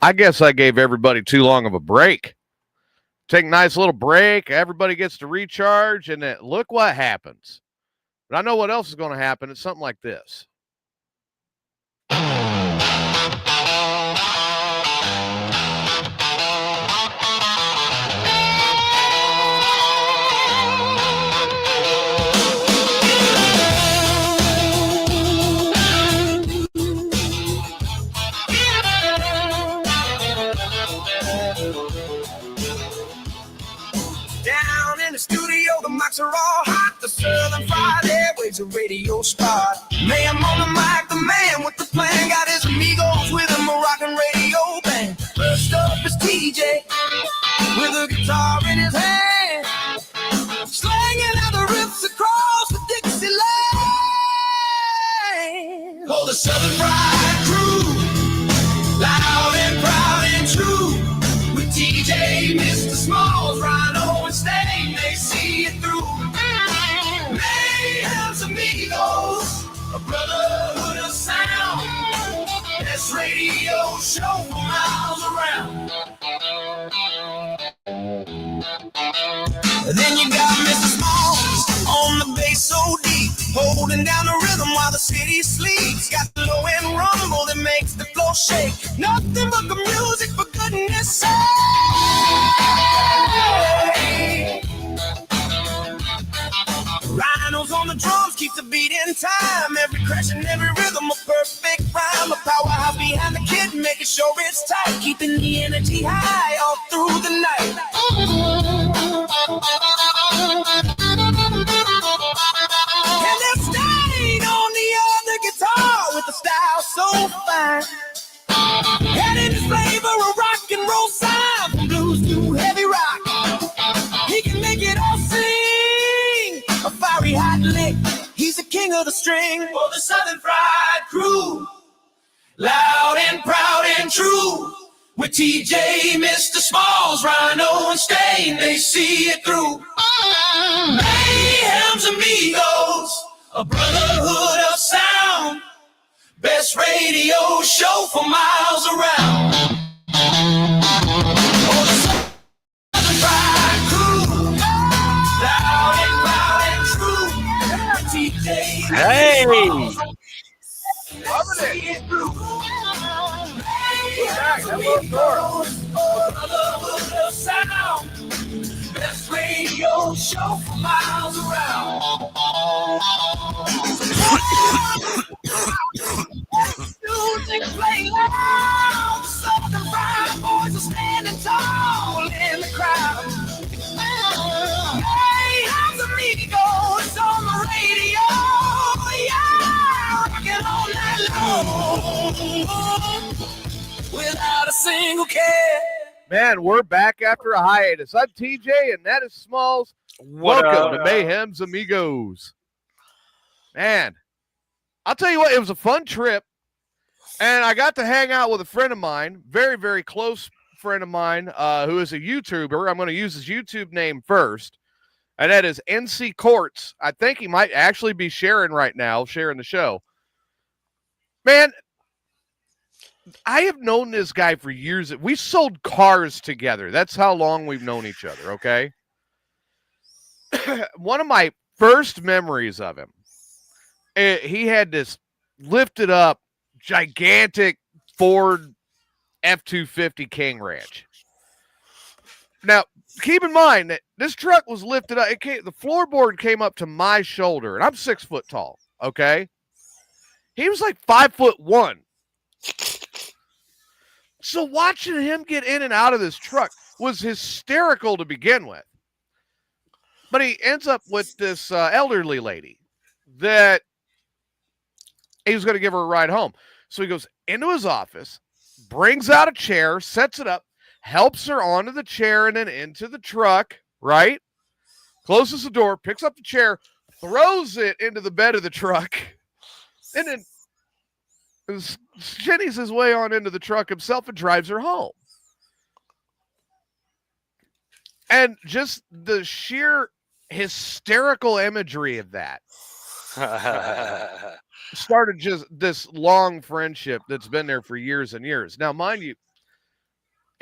I guess I gave everybody too long of a break. Take a nice little break. Everybody gets to recharge, and then look what happens. But I know what else is going to happen. It's something like this. Down in the studio, the mics are all hot. The Southern Fried Airways, a radio spot. Mayhem on the mic, the man with the plan. Got his amigos with him, a rockin' radio band. First up is TJ, with a guitar in his hand, slanging out the riffs across the Dixie land. Oh, the Southern Fried Crew, loud and proud and true. With TJ, Mr. Smalls, Rhino and Stain, they see it through. Mayhem's Amigos, a brotherhood of sound. Best radio show for miles around. Then you got Mr. Smalls on the bass so deep, holding down the rhythm while the city sleeps. Got the low end rumble that makes the floor shake. Nothing but the music, for goodness sake. Rhinos on the drums keep the beat in time. Every crash and every rhythm a perfect rhyme. A powerhouse behind the kid, making sure it's tight, keeping the energy high all through the night. And they're staying on the other guitar with a style so fine. Adding his flavor of rock and roll sound, from blues to heavy rock. He can make it all sing, a fiery hot lick. He's the king of the string. For the Southern Fried Crew, loud and proud and true. With TJ, Mr. Smalls, Rhino and Stain, they see it through. Mayhem's Amigos, a brotherhood of sound. Best radio show for miles around. Oh, the Southern Fried Crew, loud and proud and true. With TJ, Hey! Mr. Smalls, see it through. Brotherhood of sound. Best radio show for miles around. Music play loud. Southern Fried Boys are standing tall in the crowd. Mayhem's Amigos on the radio. Yeah, rocking all night long without a single care. Man, we're back after a hiatus. I'm TJ, and that is Smalls. Welcome to Mayhem's Amigos. Man, I'll tell you what, it was a fun trip, and I got to hang out with a friend of mine, very, very close friend of mine, who is a YouTuber. I'm going to use his YouTube name first, and that is NC Courts. I think he might actually be sharing right now, sharing the show. Man, I have known this guy for years. We sold cars together. That's how long we've known each other, okay? One of my first memories of him, he had this lifted up, gigantic Ford F-250 King Ranch. Now, keep in mind that this truck was lifted up. The floorboard came up to my shoulder, and I'm 6 foot tall, okay? He was like 5'1". So watching him get in and out of this truck was hysterical to begin with. But he ends up with this elderly lady that he was going to give her a ride home. So he goes into his office, brings out a chair, sets it up, helps her onto the chair and then into the truck, right? Closes the door, picks up the chair, throws it into the bed of the truck, and then shinnies his way on into the truck himself and drives her home. And just the sheer hysterical imagery of that started just this long friendship that's been there for years and years. Now, mind you,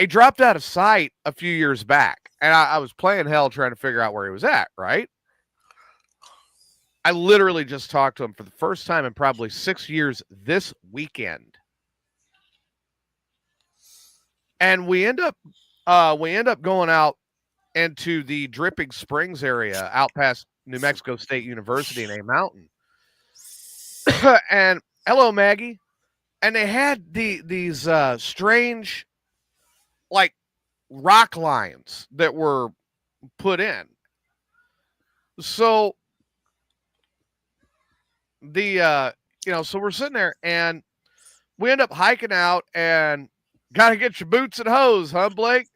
he dropped out of sight a few years back, and I was playing hell trying to figure out where he was at, right? I literally just talked to him for the first time in probably 6 years this weekend. And we end up going out into the Dripping Springs area out past New Mexico State University in A Mountain. And hello, Maggie. And they had these strange, like, rock lines that were put in. So so we're sitting there and we end up hiking out and got to get your boots and hose, huh, Blake?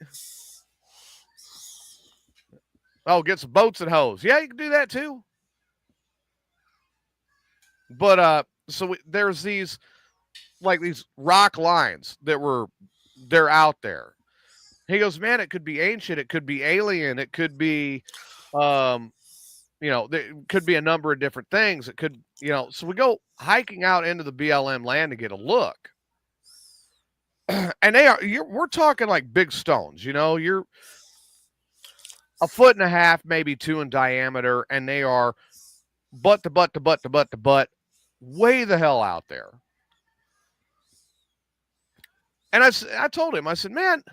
Oh, get some boats and hose. Yeah, you can do that too. But there's these rock lines they're out there. He goes, man, it could be ancient, it could be alien, it could be there could be a number of different things. It could, so we go hiking out into the BLM land to get a look. And we're talking like big stones, you're 1.5 foot, maybe 2 in diameter, and they are butt to butt to butt to butt to butt, way the hell out there. And I told him, I said, man,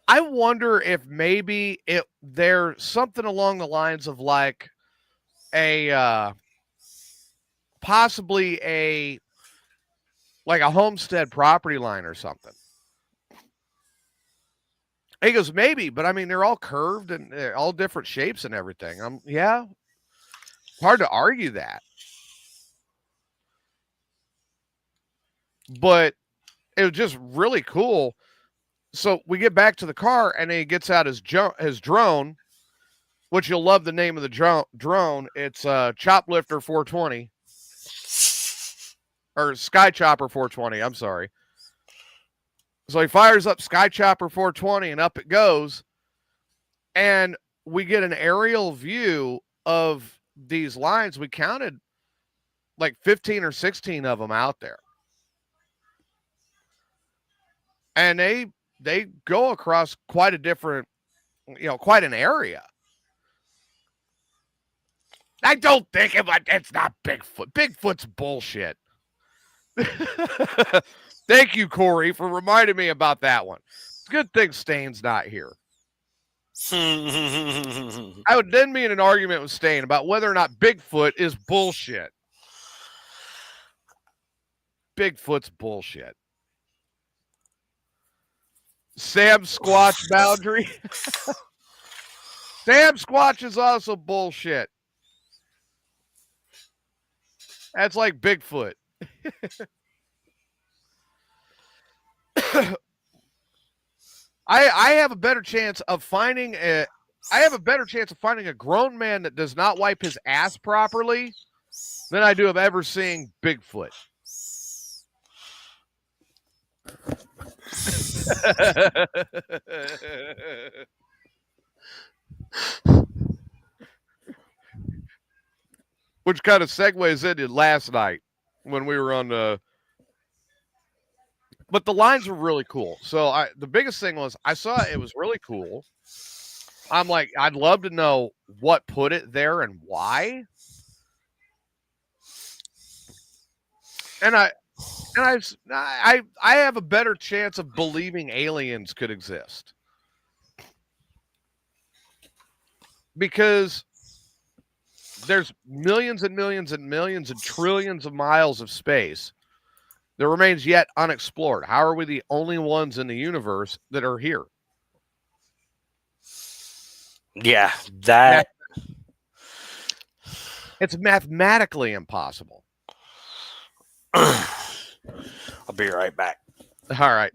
I wonder if maybe there's something along the lines of like possibly a homestead property line or something. He goes, maybe, but I mean, they're all curved and they're all different shapes and everything. Yeah, hard to argue that. But it was just really cool. So we get back to the car and he gets out his drone, which you'll love the name of the drone. It's Choplifter 420 or Sky Chopper 420. I'm sorry. So he fires up Sky Chopper 420 and up it goes. And we get an aerial view of these lines. We counted like 15 or 16 of them out there. And they go across quite a different, quite an area. I don't think it's not Bigfoot. Bigfoot's bullshit. Thank you, Corey, for reminding me about that one. It's a good thing Stain's not here. I would then be in an argument with Stain about whether or not Bigfoot is bullshit. Bigfoot's bullshit. Sam Squatch boundary. Sam Squatch is also bullshit. That's like Bigfoot. I have a better chance of finding a grown man that does not wipe his ass properly than I do of ever seeing Bigfoot. Which kind of segues into last night when we were on the. But the lines were really cool. So the biggest thing was I saw it was really cool. I'm like, I'd love to know what put it there and why. And I have a better chance of believing aliens could exist. Because there's millions and millions and millions and trillions of miles of space that remains yet unexplored. How are we the only ones in the universe that are here? Yeah, that it's mathematically impossible. I'll be right back. All right.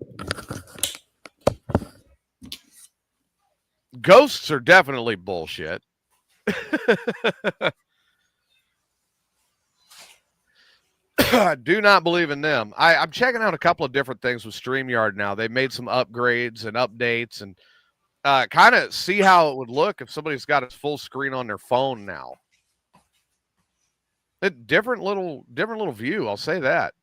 Ghosts are definitely bullshit. I do not believe in them. I'm checking out a couple of different things with StreamYard now. They've made some upgrades and updates and kind of see how it would look if somebody's got a full screen on their phone now. A different little view, I'll say that.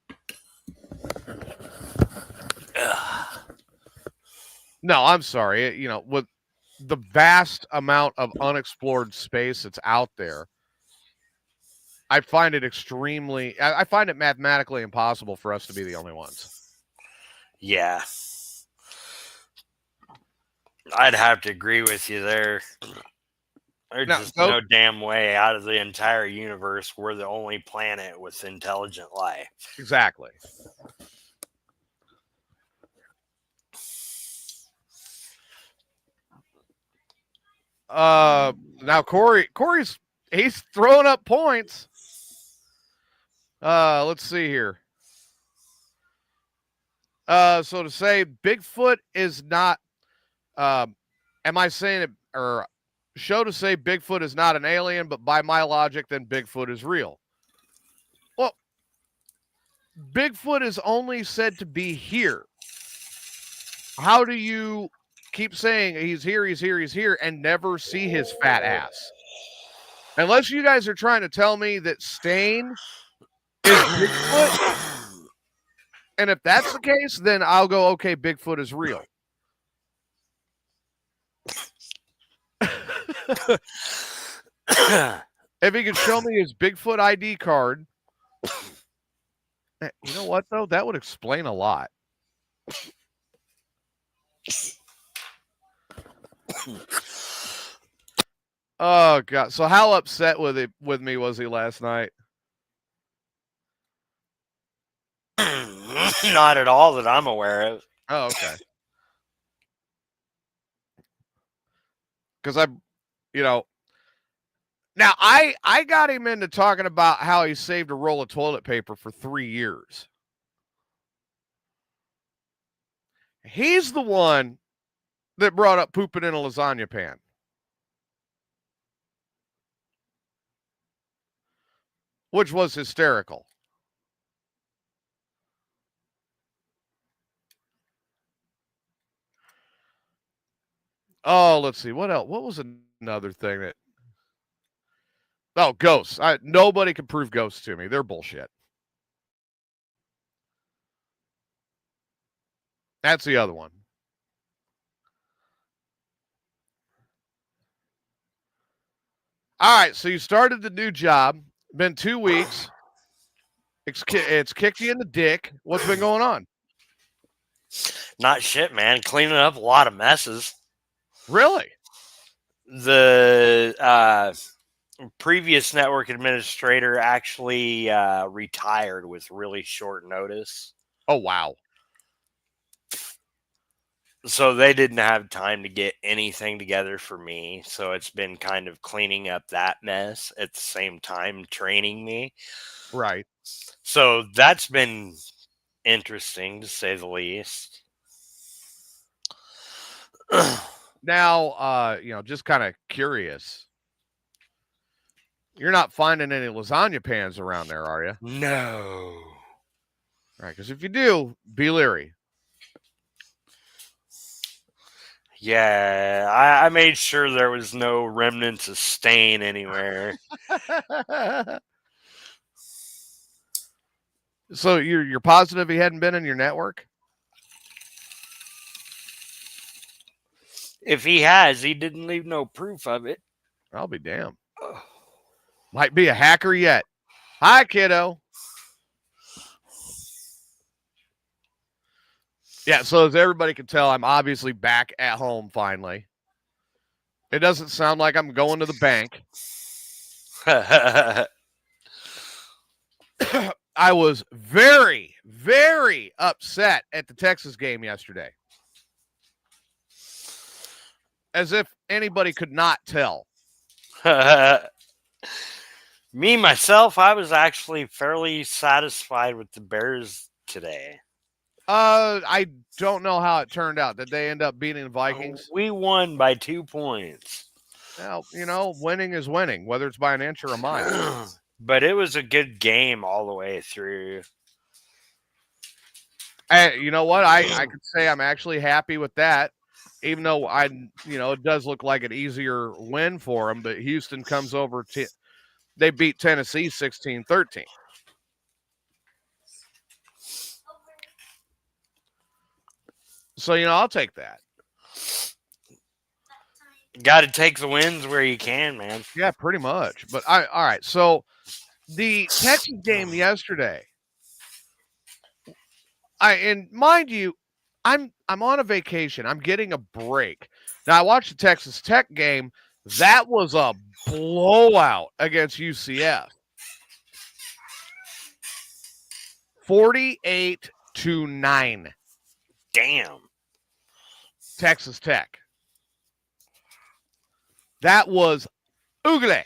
No, I'm sorry. You know, with the vast amount of unexplored space that's out there, I find it I find it mathematically impossible for us to be the only ones. Yeah. I'd have to agree with you there. There's just no damn way out of the entire universe we're the only planet with intelligent life. Exactly. Now Corey's he's throwing up points. Let's see here. So to say Bigfoot is not, am I saying it, or show to say Bigfoot is not an alien, but by my logic, then Bigfoot is real. Well, Bigfoot is only said to be here. How do you keep saying he's here, and never see his fat ass? Unless you guys are trying to tell me that Stain is Bigfoot. And if that's the case, then I'll go, okay, Bigfoot is real. If he could show me his Bigfoot ID card, you know what, though? That would explain a lot. Oh, God. So how upset with me was he last night? Not at all that I'm aware of. Oh, okay. Because now I got him into talking about how he saved a roll of toilet paper for 3 years. He's the one that brought up pooping in a lasagna pan. Which was hysterical. Oh, let's see. What else? What was another thing that... Oh, ghosts. Nobody can prove ghosts to me. They're bullshit. That's the other one. All right, so you started the new job. Been 2 weeks. It's kicked you in the dick. What's been going on? Not shit, man. Cleaning up a lot of messes. Really? The previous network administrator actually retired with really short notice. Oh, wow. So they didn't have time to get anything together for me. So it's been kind of cleaning up that mess at the same time training me. Right. So that's been interesting, to say the least. Now, just kind of curious. You're not finding any lasagna pans around there, are you? No. All right, because if you do, be leery. Yeah, I made sure there was no remnants of stain anywhere. So you're positive he hadn't been in your network? If he has, he didn't leave no proof of it. I'll be damned. Might be a hacker yet. Hi, kiddo. Yeah, so as everybody can tell, I'm obviously back at home finally. It doesn't sound like I'm going to the bank. I was very, very upset at the Texas game yesterday. As if anybody could not tell. Me, myself, I was actually fairly satisfied with the Bears today. I don't know how it turned out. Did they end up beating the Vikings? We won by 2 points. Well, winning is winning, whether it's by an inch or a mile. But it was a good game all the way through. Hey, you know what? I could say I'm actually happy with that, even though it does look like an easier win for them. But Houston comes over they beat Tennessee 16-13. So, I'll take that. Got to take the wins where you can, man. Yeah, pretty much. But all right. So the Texas game yesterday, and mind you, I'm on a vacation. I'm getting a break. Now I watched the Texas Tech game. That was a blowout against UCF. 48-9. Damn. Texas Tech. That was ugly.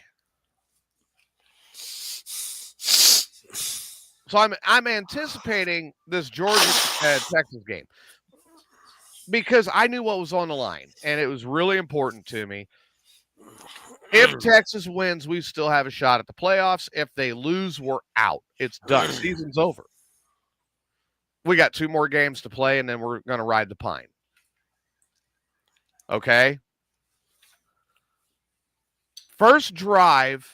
So I'm anticipating this Georgia Texas game because I knew what was on the line, and it was really important to me. If Texas wins, we still have a shot at the playoffs. If they lose, we're out. It's done. Season's over. We got 2 more games to play, and then we're going to ride the pine. Okay? First drive,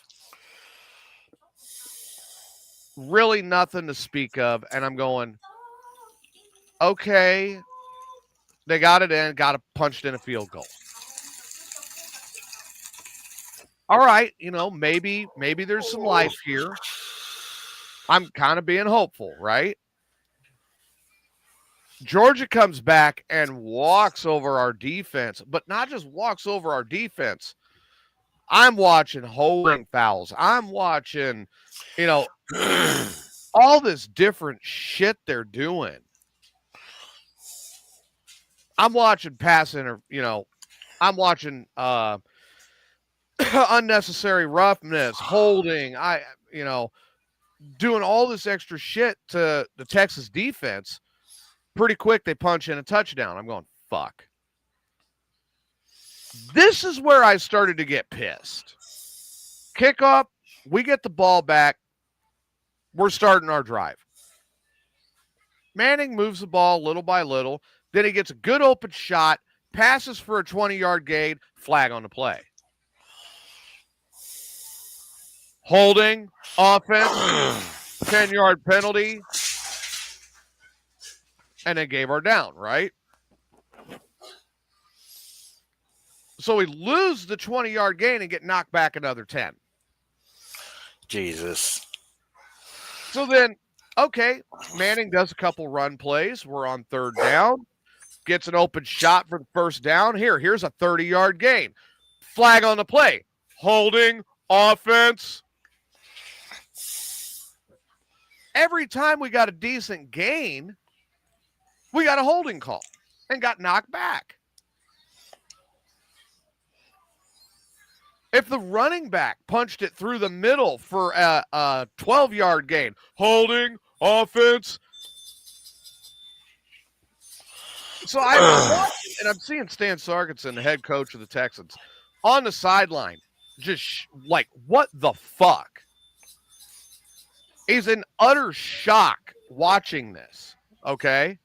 really nothing to speak of, and I'm going, okay, they got it in, got punched in a field goal. All right, maybe there's some life here. I'm kind of being hopeful, right? Georgia comes back and walks over our defense, but not just walks over our defense. I'm watching holding fouls. I'm watching, all this different shit they're doing. I'm watching I'm watching unnecessary roughness, holding, doing all this extra shit to the Texas defense. Pretty quick, they punch in a touchdown. I'm going, fuck. This is where I started to get pissed. Kickoff, we get the ball back. We're starting our drive. Manning moves the ball little by little. Then he gets a good open shot, passes for a 20-yard gain, flag on the play. Holding, offense, 10-yard penalty, and then gave our down, right? So we lose the 20-yard gain and get knocked back another 10. Jesus. So then, okay, Manning does a couple run plays. We're on third down. Gets an open shot for the first down. Here's a 30-yard gain. Flag on the play. Holding, offense. Every time we got a decent gain, we got a holding call and got knocked back. If the running back punched it through the middle for a 12-yard gain, holding, offense. So I'm watching, and I'm seeing Stan Sarkinson, the head coach of the Texans, on the sideline, just like, what the fuck? He's in utter shock watching this, okay?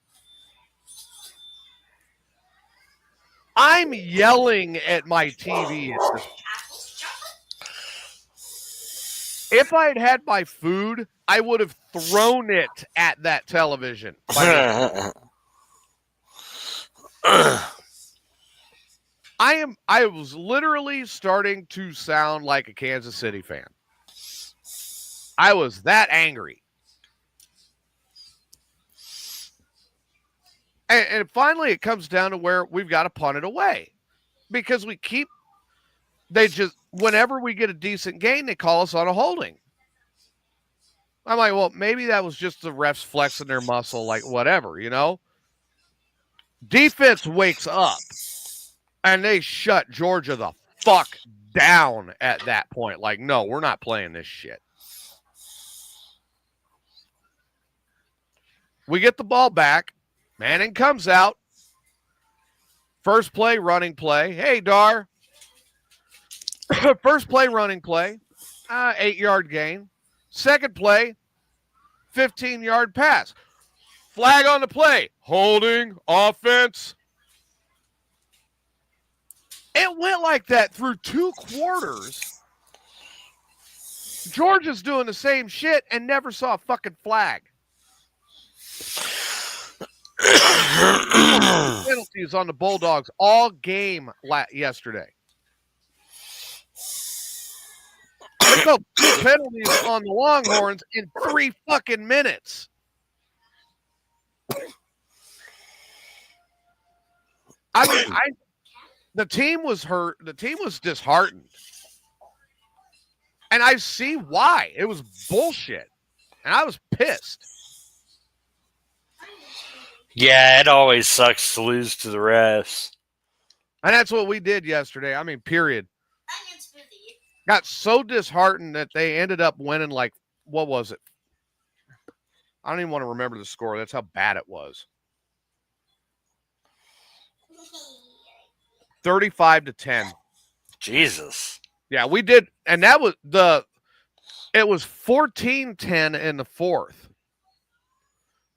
I'm yelling at my TV at this point. If I had had my food, I would have thrown it at that television. I was literally starting to sound like a Kansas City fan. I was that angry. And finally it comes down to where we've got to punt it away. Because whenever we get a decent gain, they call us on a holding. I'm like, well, maybe that was just the refs flexing their muscle, like whatever, Defense wakes up, and they shut Georgia the fuck down at that point. Like, no, we're not playing this shit. We get the ball back. Manning comes out. First play, running play. Hey, Dar. First play, running play. 8-yard gain. Second play, 15-yard pass. Flag on the play. Holding, offense. It went like that through 2 quarters. Georgia's doing the same shit and never saw a fucking flag. Penalties on the Bulldogs all game yesterday. called 2 penalties on the Longhorns in 3 fucking minutes. I mean, the team was hurt. The team was disheartened. And I see why. It was bullshit. And I was pissed. Yeah, it always sucks to lose to the refs. And that's what we did yesterday. I mean, period. Got so disheartened that they ended up winning like, what was it? I don't even want to remember the score. That's how bad it was. 35-10. Jesus. Yeah, we did. And that was it was 14-10 in the fourth.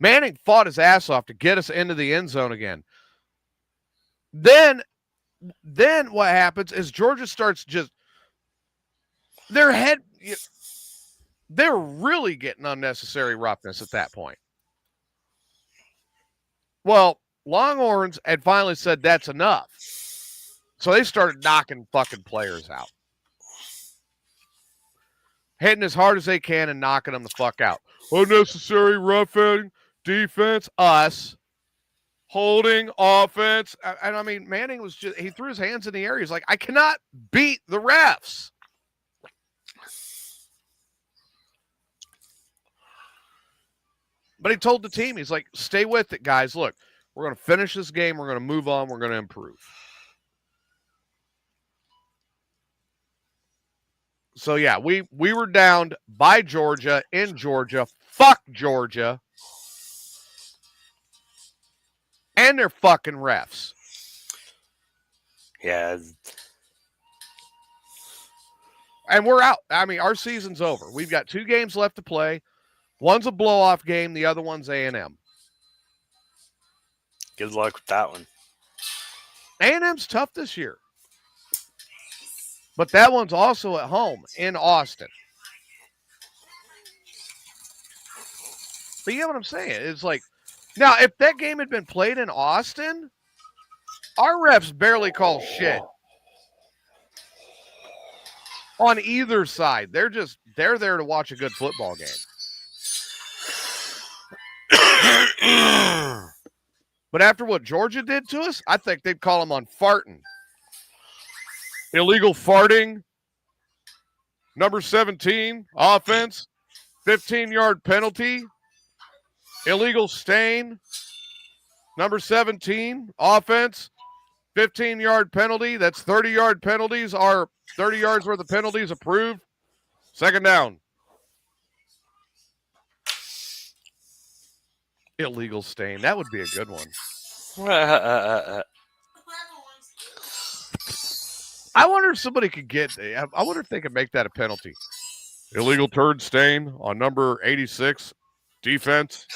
Manning fought his ass off to get us into the end zone again. Then what happens is Georgia starts just they're really getting unnecessary roughness at that point. Well, Longhorns had finally said that's enough. So they started knocking fucking players out. Hitting as hard as they can and knocking them the fuck out. Unnecessary roughing, defense, us. Holding, offense. And I mean, Manning was he threw his hands in the air. He's like, I cannot beat the refs. But he told the team, he's like, stay with it, guys. Look, we're going to finish this game. We're going to move on. We're going to improve. So, yeah, we were downed by Georgia in Georgia. Fuck Georgia. And their fucking refs. Yeah. And we're out. I mean, our season's over. We've got 2 games left to play. One's a blow-off game. The other one's A&M. Good luck with that one. A&M's tough this year. But that one's also at home in Austin. But you know what I'm saying? It's like, now, if that game had been played in Austin, our refs barely call shit. On either side. They're there to watch a good football game. But after what Georgia did to us, I think they'd call them on farting. Illegal farting. Number 17, offense. 15-yard penalty. Illegal stain. Number 17, offense. 15-yard penalty. That's 30-yard penalties. Are 30 yards worth of penalties approved. Second down. Illegal stain. That would be a good one. I wonder if somebody could I wonder if they could make that a penalty. Illegal turd stain on number 86, defense.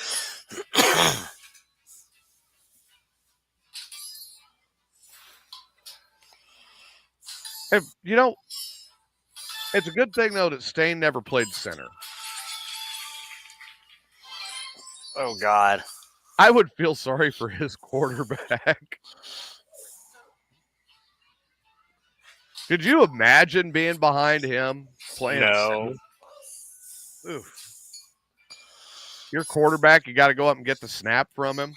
If, it's a good thing, though, that Stain never played center. Oh, God. I would feel sorry for his quarterback. Could you imagine being behind him playing? No. Oof. Your quarterback, you got to go up and get the snap from him.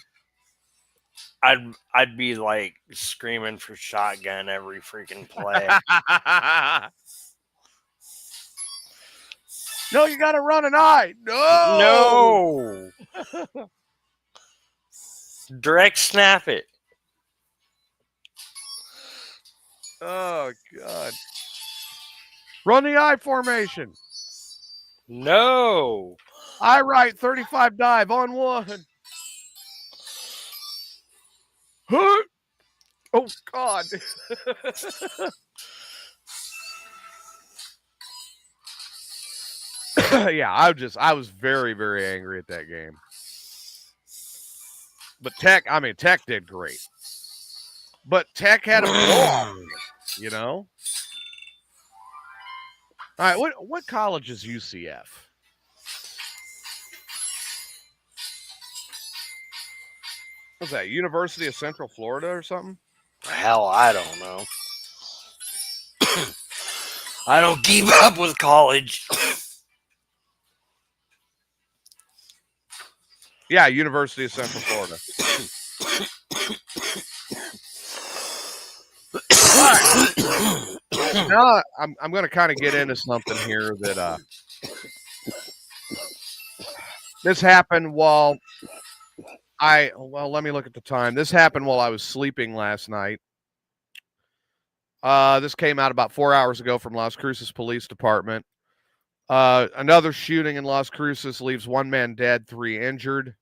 I'd be like screaming for shotgun every freaking play. No, you got to run an eye. No. Direct snap it. Oh, God. Run the I formation. No. I right, 35 dive on 1. Huh? Oh, God. Yeah, I was very, very angry at that game. But Tech did great. But Tech had a blow-off, All right, what college is UCF? What's that, University of Central Florida or something? Hell, I don't know. I don't keep up with college. Yeah, University of Central Florida. Now I'm going to kind of get into something here that this happened while let me look at the time. This happened while I was sleeping last night. This came out about 4 hours ago from Las Cruces Police Department. Another shooting in Las Cruces leaves 1 man dead, 3 injured.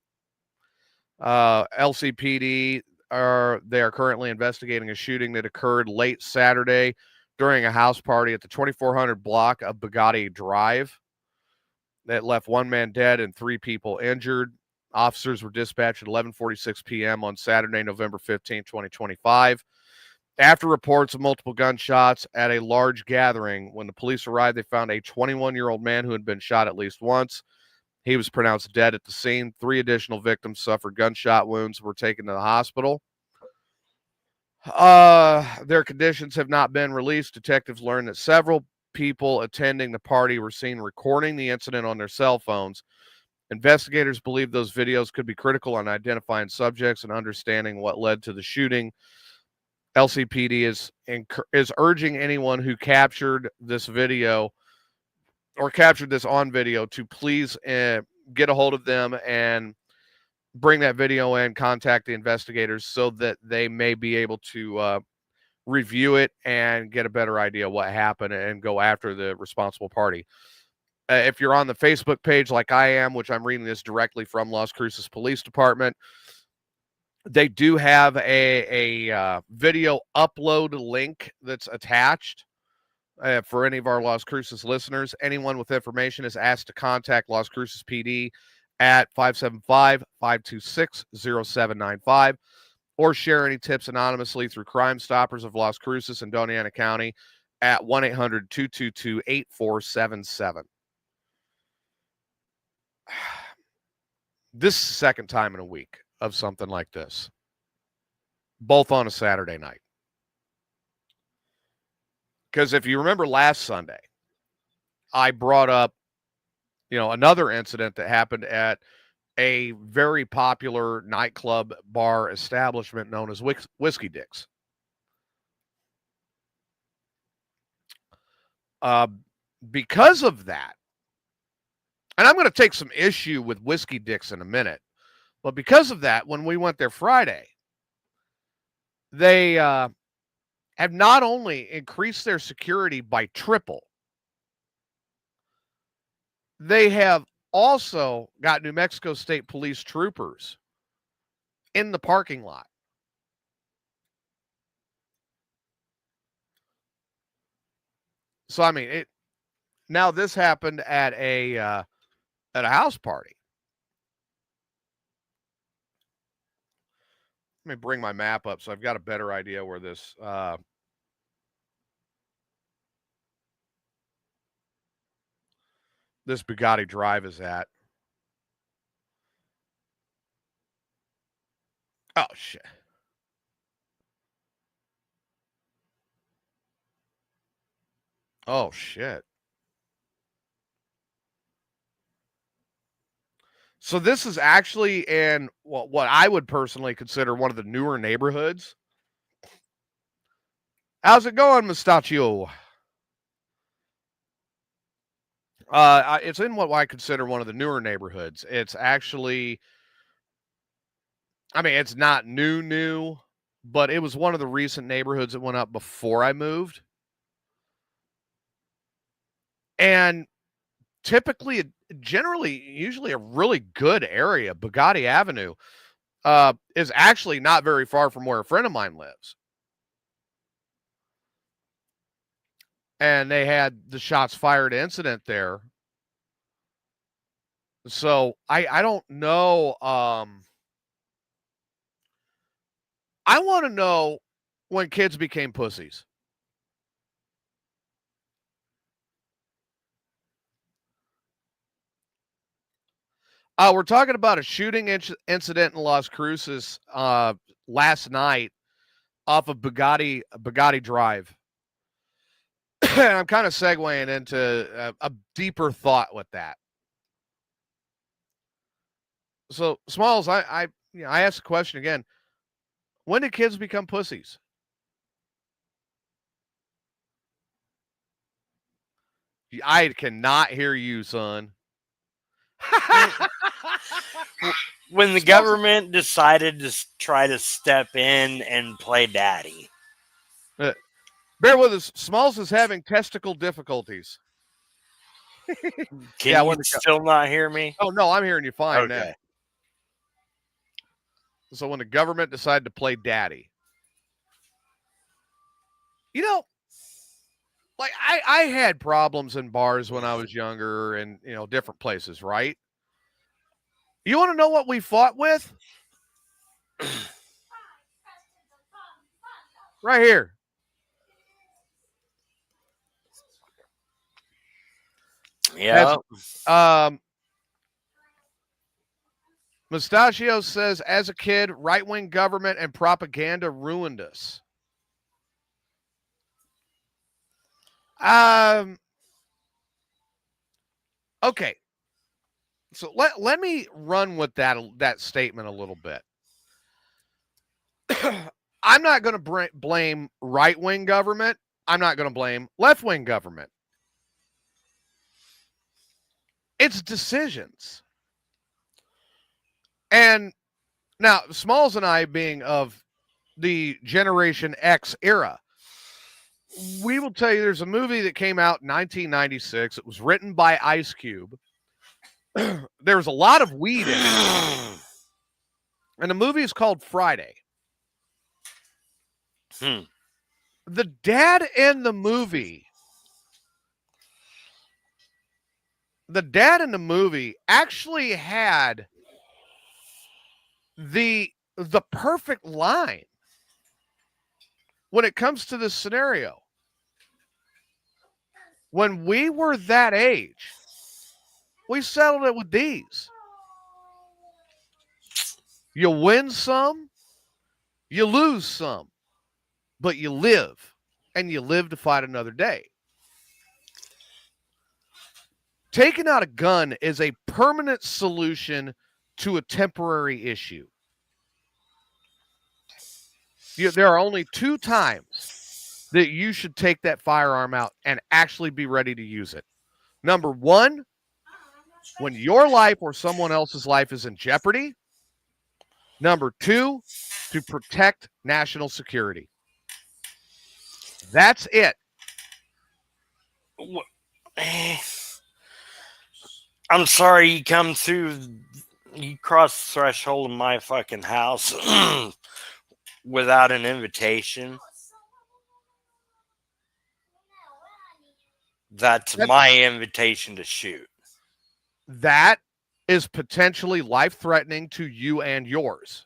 LCPD they are currently investigating a shooting that occurred late Saturday during a house party at the 2400 block of Bugatti Drive that left 1 man dead and 3 people injured. Officers were dispatched at 11:46 p.m. on Saturday, November 15, 2025. After reports of multiple gunshots at a large gathering, when the police arrived, they found a 21-year-old man who had been shot at least once. He was pronounced dead at the scene. 3 additional victims suffered gunshot wounds and were taken to the hospital. Their conditions have not been released. Detectives learned that several people attending the party were seen recording the incident on their cell phones. Investigators believe those videos could be critical on identifying subjects and understanding what led to the shooting. LCPD is urging anyone who captured this video or captured this on video to please get a hold of them and bring that video in, contact the investigators so that they may be able to review it and get a better idea what happened and go after the responsible party. If you're on the Facebook page like I am, which I'm reading this directly from Las Cruces Police Department, they do have a video upload link that's attached for any of our Las Cruces listeners. Anyone with information is asked to contact Las Cruces PD at 575-526-0795 or share any tips anonymously through Crime Stoppers of Las Cruces and Doña Ana County at 1-800-222-8477. This is the second time in a week of something like this, both on a Saturday night. Because if you remember last Sunday, I brought up, another incident that happened at a very popular nightclub bar establishment known as Whiskey Dick's. Because of that, and I'm going to take some issue with Whiskey Dick's in a minute, but because of that, when we went there Friday, they have not only increased their security by triple, they have also got New Mexico State Police troopers in the parking lot. So, I mean, now this happened at a house party. Let me bring my map up so I've got a better idea where this this Bugatti Drive is at. Oh, shit. Oh, shit. So this is actually in what I would personally consider one of the newer neighborhoods. How's it going, Mustachio? It's in what I consider one of the newer neighborhoods. It's actually, I mean, it's not new, but it was one of the recent neighborhoods that went up before I moved. And typically, usually a really good area. Bugatti Avenue is actually not very far from where a friend of mine lives. And they had the shots fired incident there. So I don't know. I want to know when kids became pussies. We're talking about a shooting incident in Las Cruces last night off of Bugatti Drive. and I'm kind of segueing into a deeper thought with that. So, Smalls, I asked the question again. When did kids become pussies? I cannot hear you, son. When the government decided to try to step in and play daddy. Bear with us. Smalls is having testicle difficulties. Can you still not hear me? Oh, no, I'm hearing you fine okay. now. So when the government decided to play daddy, like I had problems in bars when I was younger and, different places, right? You want to know what we fought with? Right here. Yeah. Mustachio says, as a kid, right-wing government and propaganda ruined us. Okay. So let me run with that statement a little bit. I'm not going to blame right-wing government. I'm not going to blame left-wing government. It's decisions. And now, Smalls and I being of the Generation X era, we will tell you there's a movie that came out in 1996. It was written by Ice Cube. There was a lot of weed in it. And the movie is called Friday. The dad in the movie actually had the perfect line when it comes to this scenario. When we were that age, we settled it with these. You win some, you lose some, but you live, and you live to fight another day. Taking out a gun is a permanent solution to a temporary issue. There are only 2 times that you should take that firearm out and actually be ready to use it. Number 1, when your life or someone else's life is in jeopardy. Number 2, to protect national security. That's it. I'm sorry you crossed the threshold of my fucking house without an invitation. That's my invitation to shoot. That is potentially life-threatening to you and yours.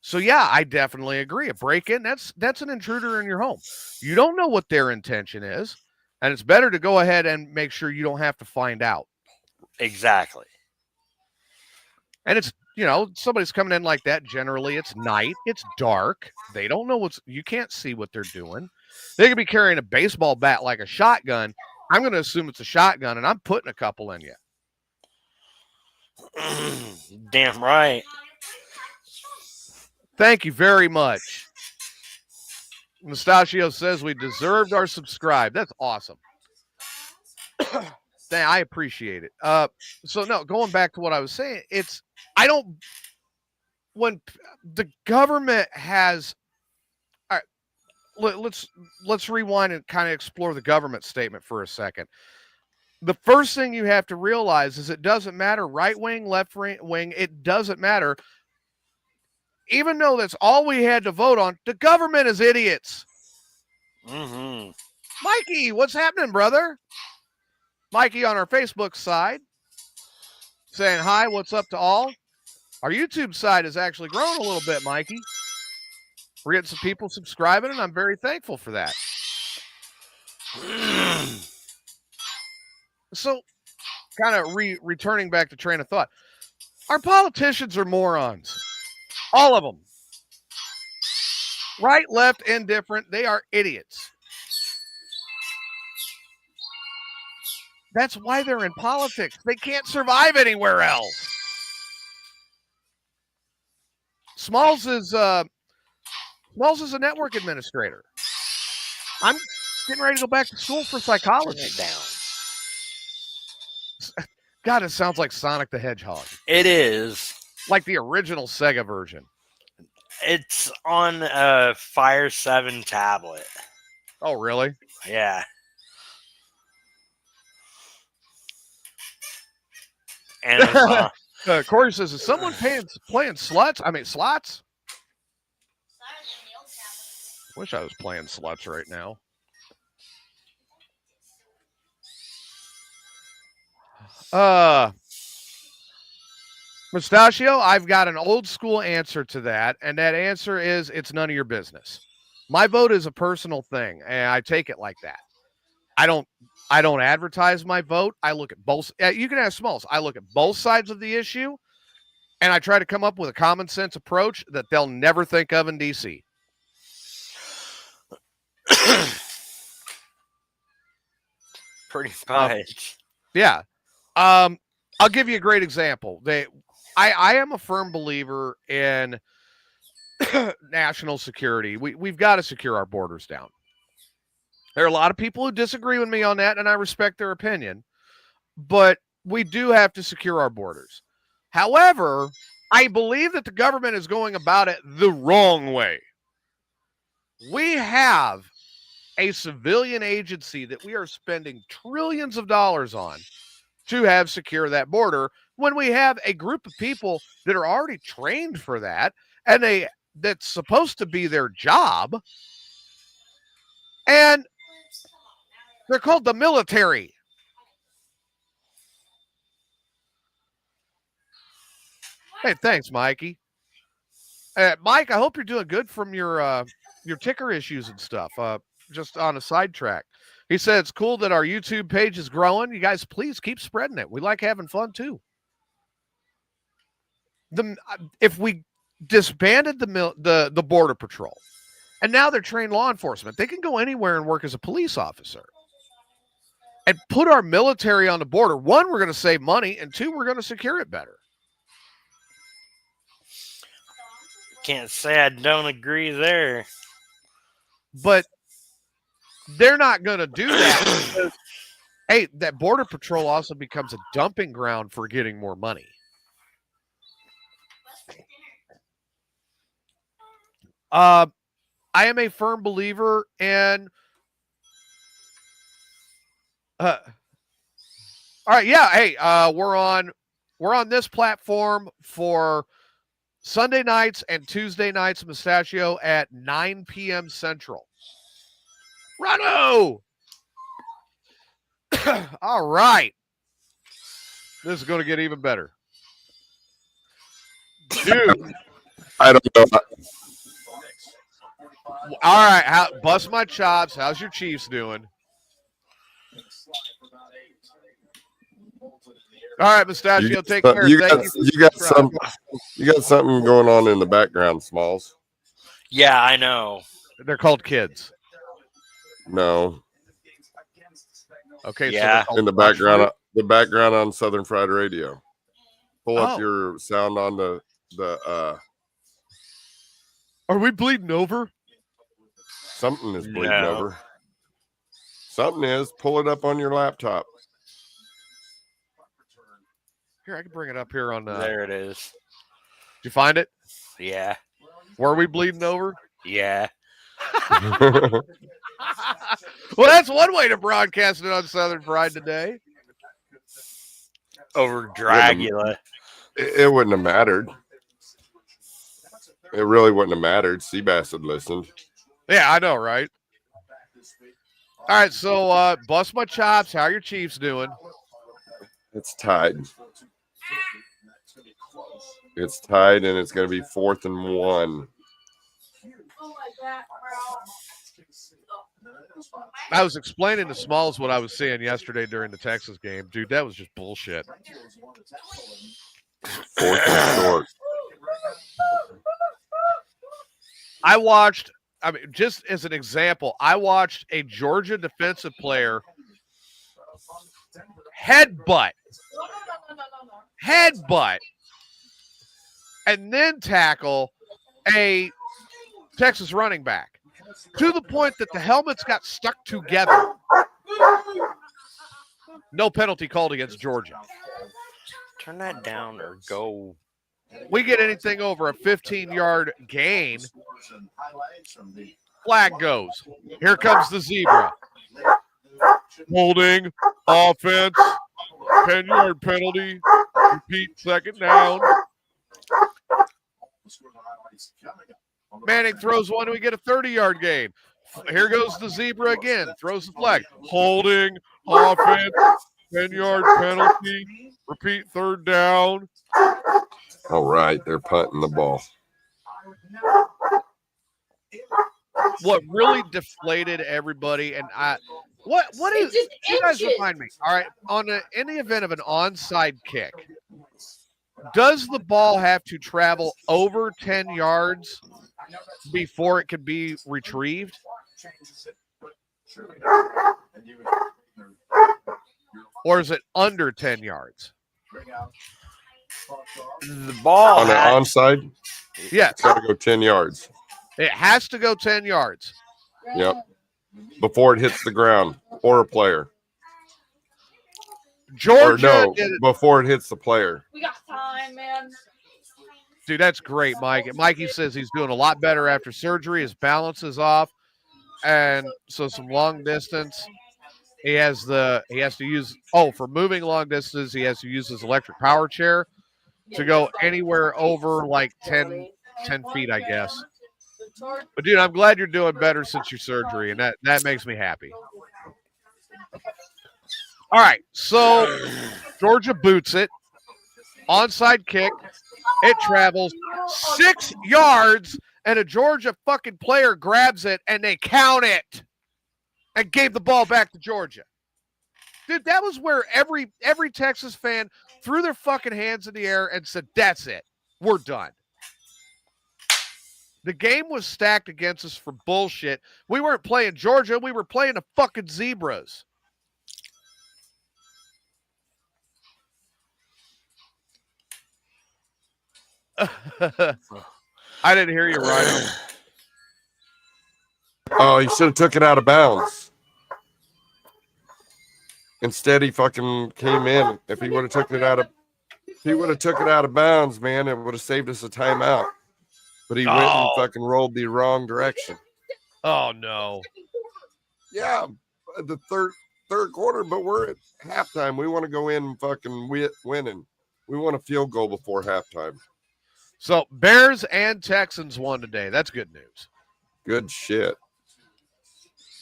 So yeah, I definitely agree. A break-in, that's an intruder in your home. You don't know what their intention is, and it's better to go ahead and make sure you don't have to find out. Exactly. And it's, somebody's coming in like that. Generally, it's night. It's dark. They don't know you can't see what they're doing. They could be carrying a baseball bat like a shotgun. I'm going to assume it's a shotgun, and I'm putting a couple in you. Damn right. Thank you very much. Mustachio says we deserved our subscribe. That's awesome. I appreciate it. So no, going back to what I was saying, when the government has, all right, let's rewind and kind of explore the government statement for a second. The first thing you have to realize is it doesn't matter right wing, left wing. It doesn't matter. Even though that's all we had to vote on, the government is idiots. Mm-hmm. Mikey, what's happening, brother? Mikey on our Facebook side saying, hi, what's up to all? Our YouTube side has actually grown a little bit, Mikey. We're getting some people subscribing, and I'm very thankful for that. So, kind of returning back to train of thought. Our politicians are morons. All of them. Right, left, indifferent. They are idiots. That's why they're in politics. They can't survive anywhere else. Smalls is a network administrator. I'm getting ready to go back to school for psychology. Turn it down. God, it sounds like Sonic the Hedgehog. It is. Like the original Sega version. It's on a Fire 7 tablet. Oh, really? Yeah. And Corey says, is someone playing sluts? I mean, slots? Wish I was playing sluts right now. Mustachio, I've got an old school answer to that, and that answer is it's none of your business. My vote is a personal thing, and I take it like that. I don't advertise my vote. I look at both. You can ask Smalls. I look at both sides of the issue, and I try to come up with a common sense approach that they'll never think of in DC. pretty much. Yeah. I'll give you a great example. I am a firm believer in national security. We've got to secure our borders down. There are a lot of people who disagree with me on that, and I respect their opinion, but we do have to secure our borders. However, I believe that the government is going about it the wrong way. We have a civilian agency that we are spending trillions of dollars on to have secure that border when we have a group of people that are already trained for that, and that's supposed to be their job, and they're called the military. Hey, thanks, Mikey. Mike, I hope you're doing good from your ticker issues and stuff. Just on a sidetrack. He said it's cool that our YouTube page is growing. You guys, please keep spreading it. We like having fun too. If we disbanded the Border Patrol, and now they're trained law enforcement, they can go anywhere and work as a police officer. And put our military on the border. One, we're going to save money, and two, we're going to secure it better. Can't say I don't agree there. But they're not going to do that because, hey, that Border Patrol also becomes a dumping ground for getting more money. I am a firm believer in all right, yeah, hey, we're on this platform for Sunday nights and Tuesday nights, Mustachio, at 9 p.m. Central. Rano! All right. This is going to get even better. Dude. I don't know. All right. Bust my chops. How's your Chiefs doing? All right, Mustachio, take care. You got something going on in the background, Smalls. Yeah, I know. They're called kids. No. Okay. Yeah. So in the background on Southern Fried Radio. Pull up your sound on the. Are we bleeding over? Something is bleeding over. Something is. Pull it up on your laptop. Here, I can bring it up here on. There it is. Did you find it? Yeah. Were we bleeding over? Yeah. Well, that's one way to broadcast it on Southern Fried today. Over Dragula. It wouldn't have mattered. It really wouldn't have mattered. Seabass had listened. Yeah, I know, right? All right, so bust my chops. How are your Chiefs doing? It's tied. It's tied, and it's going to be 4th and 1. I was explaining to Smalls what I was seeing yesterday during the Texas game. Dude, that was just bullshit. 4th and short. Just as an example, I watched a Georgia defensive player headbutt, and then tackle a Texas running back to the point that the helmets got stuck together. No penalty called against Georgia. Turn that down or go. We get anything over a 15-yard gain, flag goes. Here comes the zebra. Holding, offense, 10-yard penalty, repeat, second down. Manning throws one, and we get a 30-yard gain. Here goes the zebra again, throws the flag. Holding, offense, 10-yard penalty, repeat, third down. All right, they're punting the ball. What really deflated everybody, and what is? You guys remind me. All right, in the event of an onside kick, does the ball have to travel over 10 yards before it can be retrieved? Or is it under 10 yards? The ball on an onside? Yes. It's got to go 10 yards. It has to go 10 yards. Yep. Before it hits the ground or a player. Georgia before it hits the player. We got time, man. Dude, that's great, Mike. And Mikey says he's doing a lot better after surgery. His balance is off. And so some long distance. He has to use, for moving long distance, he has to use his electric power chair to go anywhere over like 10 feet, I guess. But, dude, I'm glad you're doing better since your surgery, and that makes me happy. All right, so Georgia boots it. Onside kick. It travels 6 yards, and a Georgia fucking player grabs it, and they count it and gave the ball back to Georgia. Dude, that was where every Texas fan threw their fucking hands in the air and said, that's it. We're done. The game was stacked against us for bullshit. We weren't playing Georgia. We were playing the fucking Zebras. I didn't hear you, Ryan. Oh, he should have took it out of bounds. Instead, he fucking came in. If he would have took it out of bounds, man, it would have saved us a timeout. But he went and fucking rolled the wrong direction. Oh no. Yeah, the third quarter, but we're at halftime. We want to go in and fucking winning. We want a field goal before halftime. So Bears and Texans won today. That's good news. Good shit.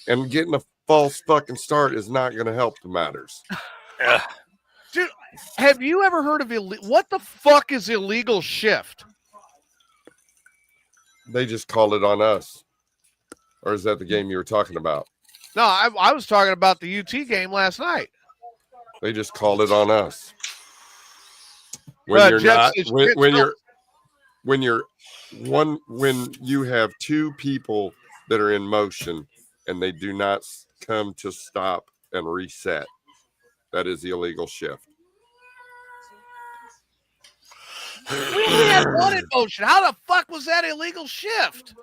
And getting a false fucking start is not going to help the matters. Dude, have you ever heard of what the fuck is illegal shift? They just called it on us. Or is that the game you were talking about? No, I was talking about the UT game last night. They just called it on us. When you have two people that are in motion and they do not come to stop and reset, that is the illegal shift. We only had one in motion. How the fuck was that illegal shift?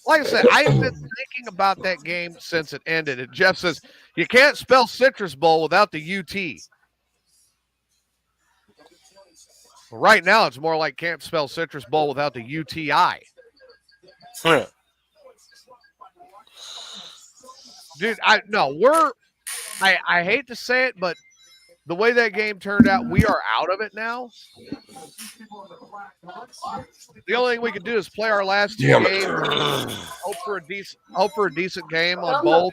Like I said, I have been thinking about that game since it ended. And Jeff says, you can't spell Citrus Bowl without the UT. Well, right now, it's more like can't spell Citrus Bowl without the UTI. Dude, I hate to say it, but the way that game turned out, we are out of it now. The only thing we can do is play our last two games. Hope for a decent game on both.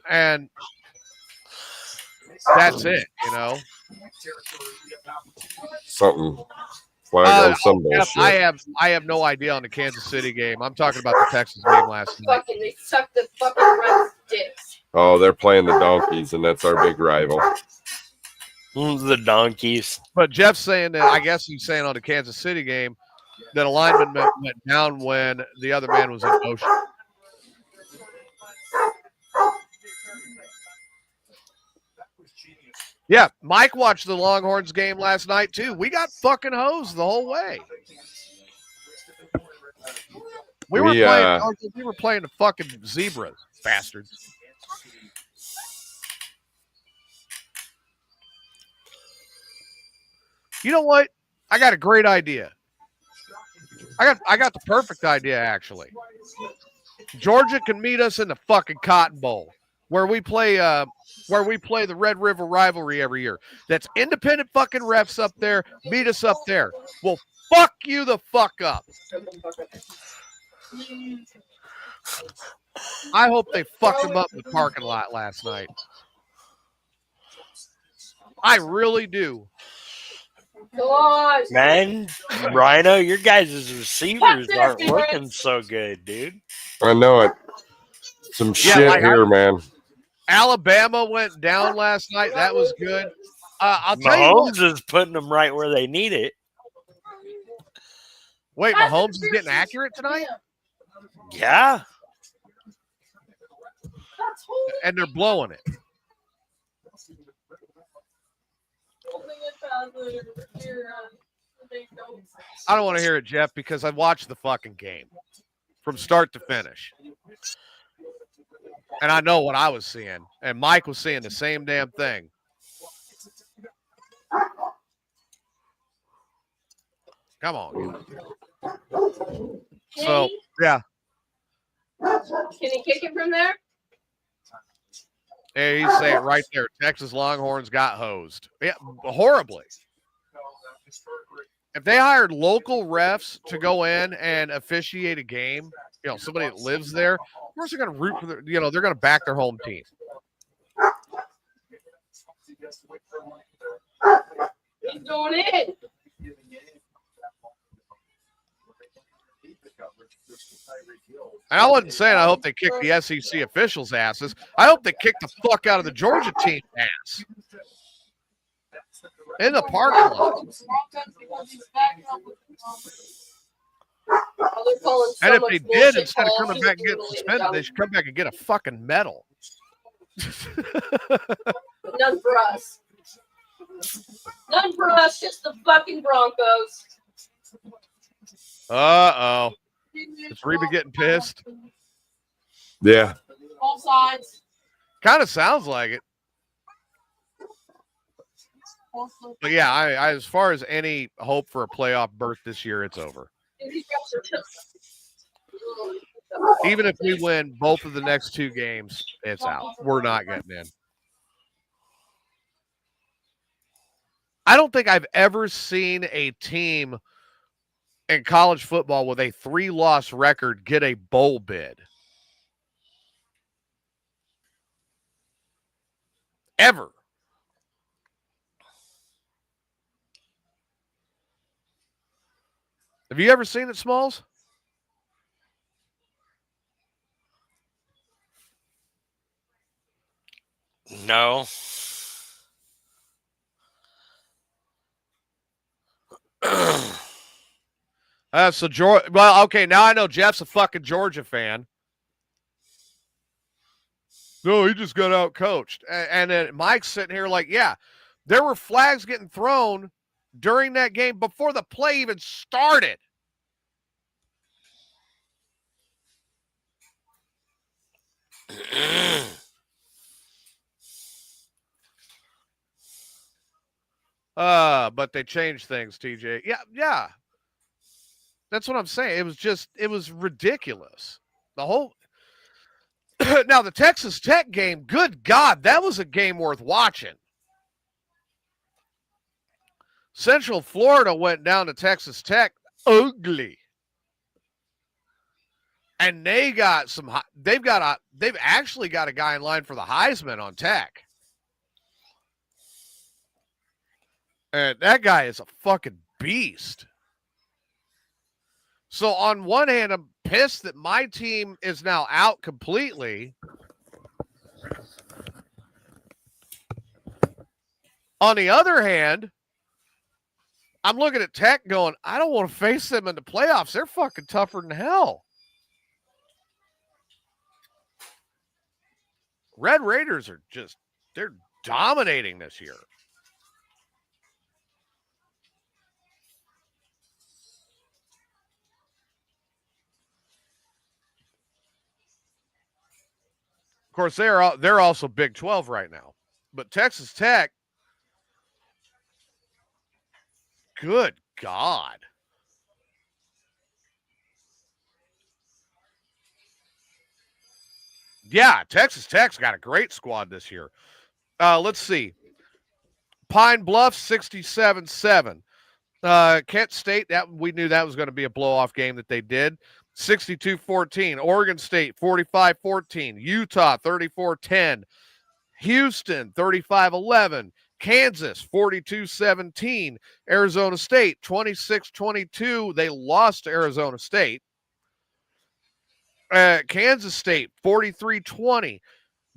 And that's it, you know. Something flag on some bullshit. I have no idea on the Kansas City game. I'm talking about the Texas game last night. They suck the fucking red sticks. Oh, they're playing the Donkeys, and that's our big rival. The donkeys. But Jeff's saying that, I guess he's saying on the Kansas City game that a lineman went down when the other man was in motion. Yeah, Mike watched the Longhorns game last night, too. We got fucking hosed the whole way. We were playing the fucking zebras, bastards. You know what? I got a great idea. I got the perfect idea, actually. Georgia can meet us in the fucking Cotton Bowl, where we play the Red River rivalry every year. That's independent fucking refs up there. Meet us up there. Well, fuck you the fuck up. I hope they fucked him up in the parking lot last night. I really do. Man, Rhino, your guys' receivers aren't looking so good, dude. I know it. Some shit here, man. Alabama went down last night. That was good. I'll tell you what. Mahomes is putting them right where they need it. Wait, Mahomes is getting accurate tonight? Yeah. And they're blowing it. I don't want to hear it, Jeff, because I watched the fucking game from start to finish. And I know what I was seeing. And Mike was seeing the same damn thing. Come on. So, yeah. Can he kick it from there? Hey, he's saying right there, Texas Longhorns got hosed. Yeah, horribly. If they hired local refs to go in and officiate a game, you know, somebody that lives there, of course they're going to root for their, you know, they're going to back their home team. He's going in. And I wasn't saying I hope they kick the SEC officials' asses. I hope they kick the fuck out of the Georgia team ass. In the parking lot. And if they did, instead of coming back and getting suspended, they should come back and get a fucking medal. None for us. None for us, just the fucking Broncos. Uh-oh. Is Reba getting pissed? Yeah. All sides. Kind of sounds like it. But yeah, I as far as any hope for a playoff berth this year, it's over. Even if we win both of the next two games, it's out. We're not getting in. I don't think I've ever seen a team in college football with a 3-loss record get a bowl bid. Ever. Have you ever seen it, Smalls? No. So Georgia. Well, okay. Now I know Jeff's a fucking Georgia fan. No, he just got out coached, and then Mike's sitting here like, yeah, there were flags getting thrown during that game before the play even started. But they changed things, TJ. Yeah. That's what I'm saying. It was ridiculous. The whole now the Texas Tech game, good God, that was a game worth watching. Central Florida went down to Texas Tech ugly. And they've actually got a guy in line for the Heisman on Tech. And that guy is a fucking beast. So on one hand, I'm pissed that my team is now out completely. On the other hand, I'm looking at Tech going, I don't want to face them in the playoffs. They're fucking tougher than hell. Red Raiders are just, they're dominating this year. Of course, they're also Big 12 right now. But Texas Tech, good God. Yeah, Texas Tech's got a great squad this year. Let's see. Pine Bluff, 67-7. Kent State, that we knew that was going to be a blow-off game that they did. 62-14. Oregon State, 45-14. Utah, 34-10. Houston, 35-11. Kansas, 42-17. Arizona State, 26-22. They lost to Arizona State. Kansas State, 43-20.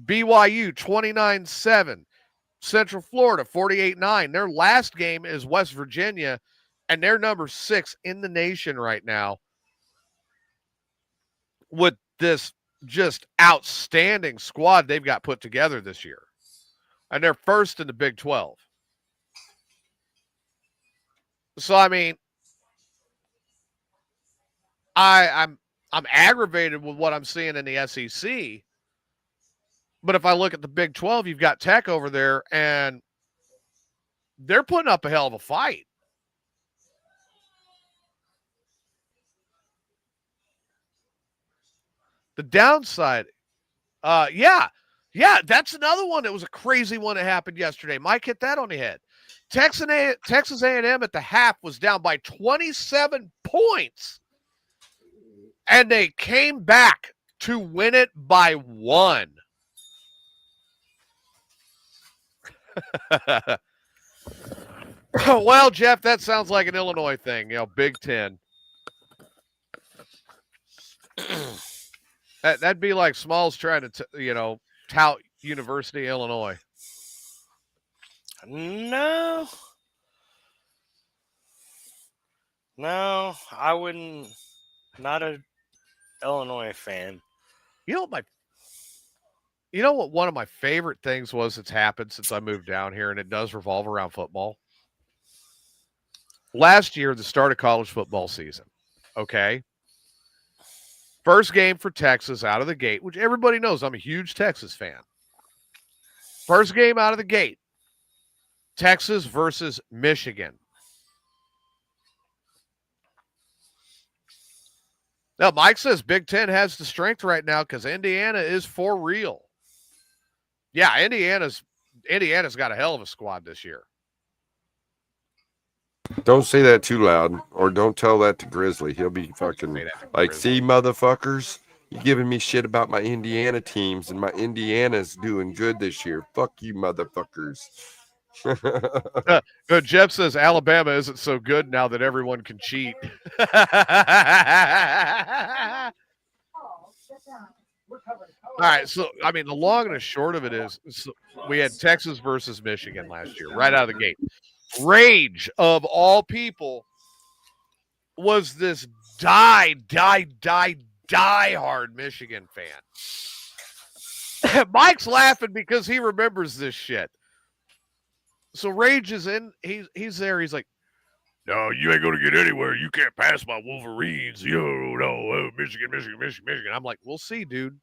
BYU, 29-7. Central Florida, 48-9. Their last game is West Virginia, and they're number 6 in the nation right now with this just outstanding squad they've got put together this year. And they're first in the Big 12. So, I mean, I'm aggravated with what I'm seeing in the SEC. But if I look at the Big 12, you've got Tech over there, and they're putting up a hell of a fight. The downside, yeah, that's another one that was a crazy one that happened yesterday. Mike hit that on the head. Texas A&M at the half was down by 27 points, and they came back to win it by 1. Well, Jeff, that sounds like an Illinois thing, Big Ten. That'd be like Smalls trying to, tout University of Illinois. No, I wouldn't. Not a Illinois fan. You know what one of my favorite things was that's happened since I moved down here, and it does revolve around football? Last year, the start of college football season, okay? First game for Texas out of the gate, which everybody knows I'm a huge Texas fan. First game out of the gate, Texas versus Michigan. Now, Mike says Big Ten has the strength right now because Indiana is for real. Yeah, Indiana's got a hell of a squad this year. Don't say that too loud, or don't tell that to Grizzly. He'll be fucking like, see, motherfuckers, you giving me shit about my Indiana teams, and my Indiana's doing good this year. Fuck you, motherfuckers. Jeff says Alabama isn't so good now that everyone can cheat. All right, so, I mean, the long and the short of it is we had Texas versus Michigan last year, right out of the gate. Rage, of all people, was this die-hard Michigan fan. Mike's laughing because he remembers this shit. So Rage is in, he's there, he's like, no, you ain't going to get anywhere. You can't pass my Wolverines. Michigan. I'm like, we'll see, dude.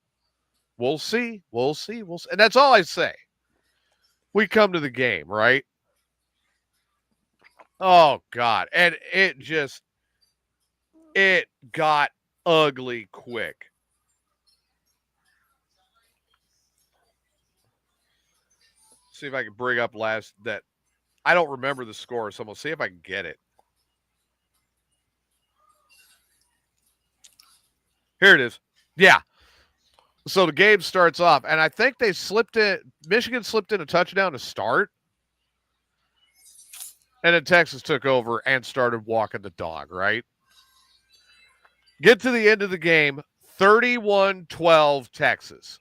We'll see. And that's all I say. We come to the game, right? Oh, God. And it got ugly quick. See if I can bring up that. I don't remember the score, so I'm going to see if I can get it. Here it is. Yeah. So the game starts off, and I think Michigan slipped in a touchdown to start. And then Texas took over and started walking the dog, right? Get to the end of the game, 31-12 Texas.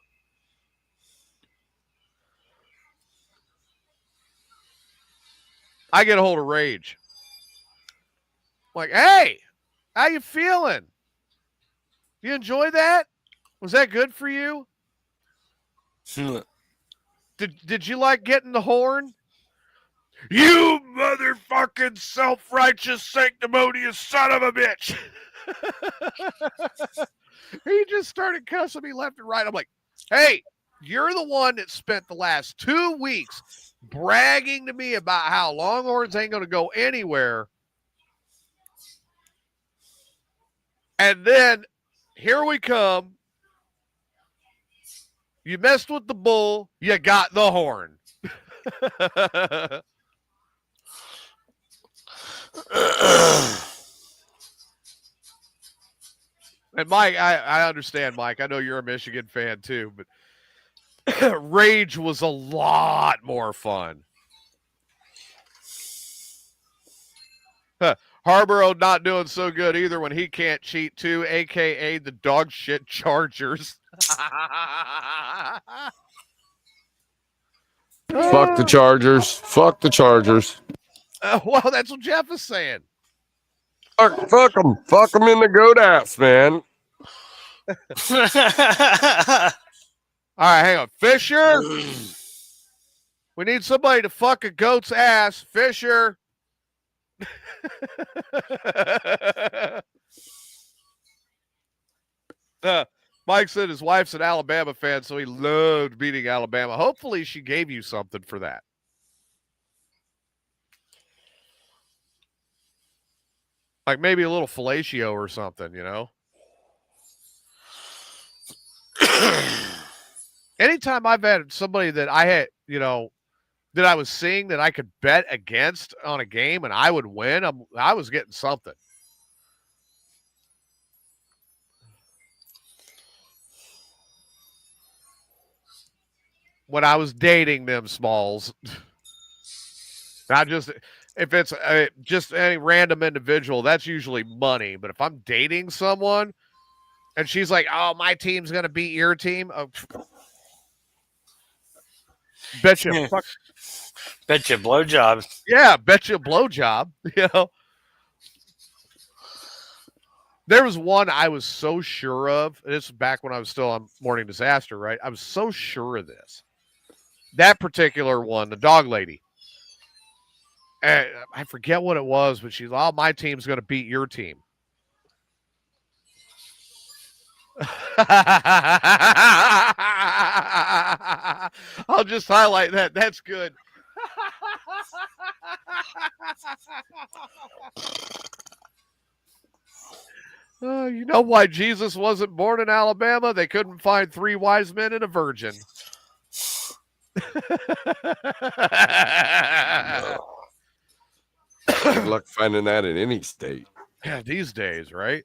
I get a hold of Rage. Like, hey, how you feeling? You enjoy that? Was that good for you? Did you like getting the horn? You motherfucking self-righteous, sanctimonious son of a bitch. He just started cussing me left and right. I'm like, hey, you're the one that spent the last 2 weeks bragging to me about how Longhorns ain't going to go anywhere. And then here we come. You messed with the bull. You got the horn. And Mike, I understand, Mike. I know you're a Michigan fan too, but Rage was a lot more fun. Harborough not doing so good either when he can't cheat too, a.k.a. the dog shit Chargers. Fuck the Chargers. Fuck the Chargers. Well, that's what Jeff is saying. Fuck them. Fuck them in the goat ass, man. All right, hang on. Fisher. We need somebody to fuck a goat's ass. Fisher. Mike said his wife's an Alabama fan, so he loved beating Alabama. Hopefully she gave you something for that. Like maybe a little fellatio or something, you know? Anytime I've had somebody that I had, you know, that I was seeing that I could bet against on a game and I would win, I was getting something. When I was dating them Smalls, not just if it's just any random individual, that's usually money. But if I'm dating someone and she's like, "Oh, my team's gonna beat your team," bet you, bet you blowjob. Yeah, bet you a blowjob. You know, there was one I was so sure of. This is back when I was still on Morning Disaster, right? I was so sure of this. That particular one, the dog lady. And I forget what it was, but she's, "Oh, my team's going to beat your team." I'll just highlight that. That's good. You know why Jesus wasn't born in Alabama? They couldn't find 3 wise men and a virgin. Good luck finding that in any state. Yeah, these days, right?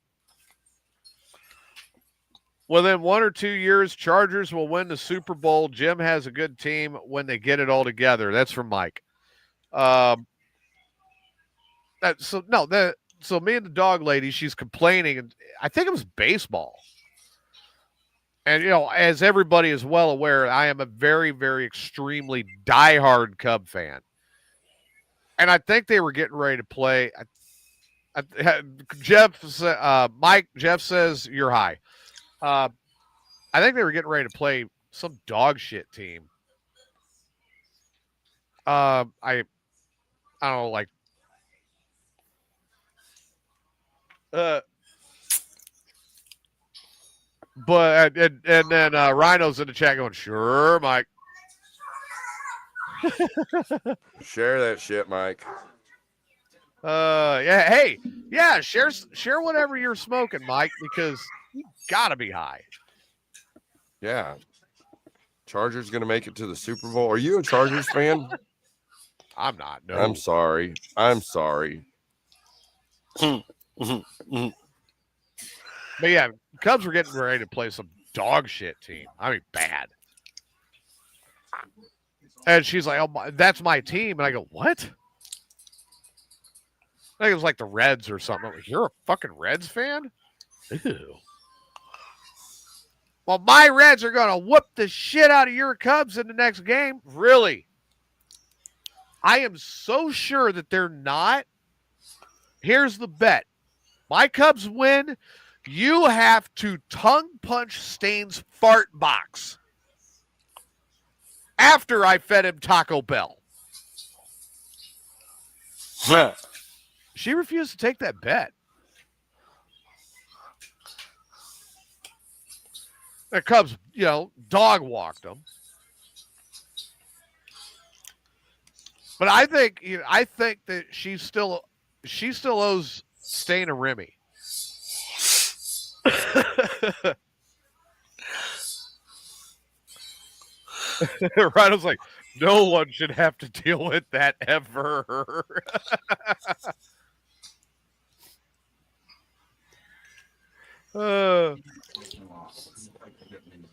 Within 1 or 2 years, Chargers will win the Super Bowl. Jim has a good team when they get it all together. That's from Mike. So me and the dog lady, she's complaining, and I think it was baseball. And, you know, as everybody is well aware, I am a very, very extremely diehard Cub fan. And I think they were getting ready to play. Jeff says you're high. I think they were getting ready to play some dog shit team. I don't know, like, but and then Rhino's in the chat going, "Sure, Mike." Share that shit, Mike. Yeah, hey, yeah, share whatever you're smoking, Mike, because you gotta be high. Yeah. Chargers gonna make it to the Super Bowl. Are you a Chargers fan? I'm not. No, I'm sorry. But yeah, Cubs were getting ready to play some dog shit team. I mean, bad. And she's like, "Oh, that's my team." And I go, "What?" I think it was like the Reds or something. I'm like, "You're a fucking Reds fan?" Ew. Well, my Reds are going to whoop the shit out of your Cubs in the next game. Really? I am so sure that they're not. Here's the bet. My Cubs win. You have to tongue punch Stain's fart box after I fed him Taco Bell. She refused to take that bet. The Cubs, dog walked them. But I think that she still owes Stain a Remy. Rhino's like, no one should have to deal with that ever.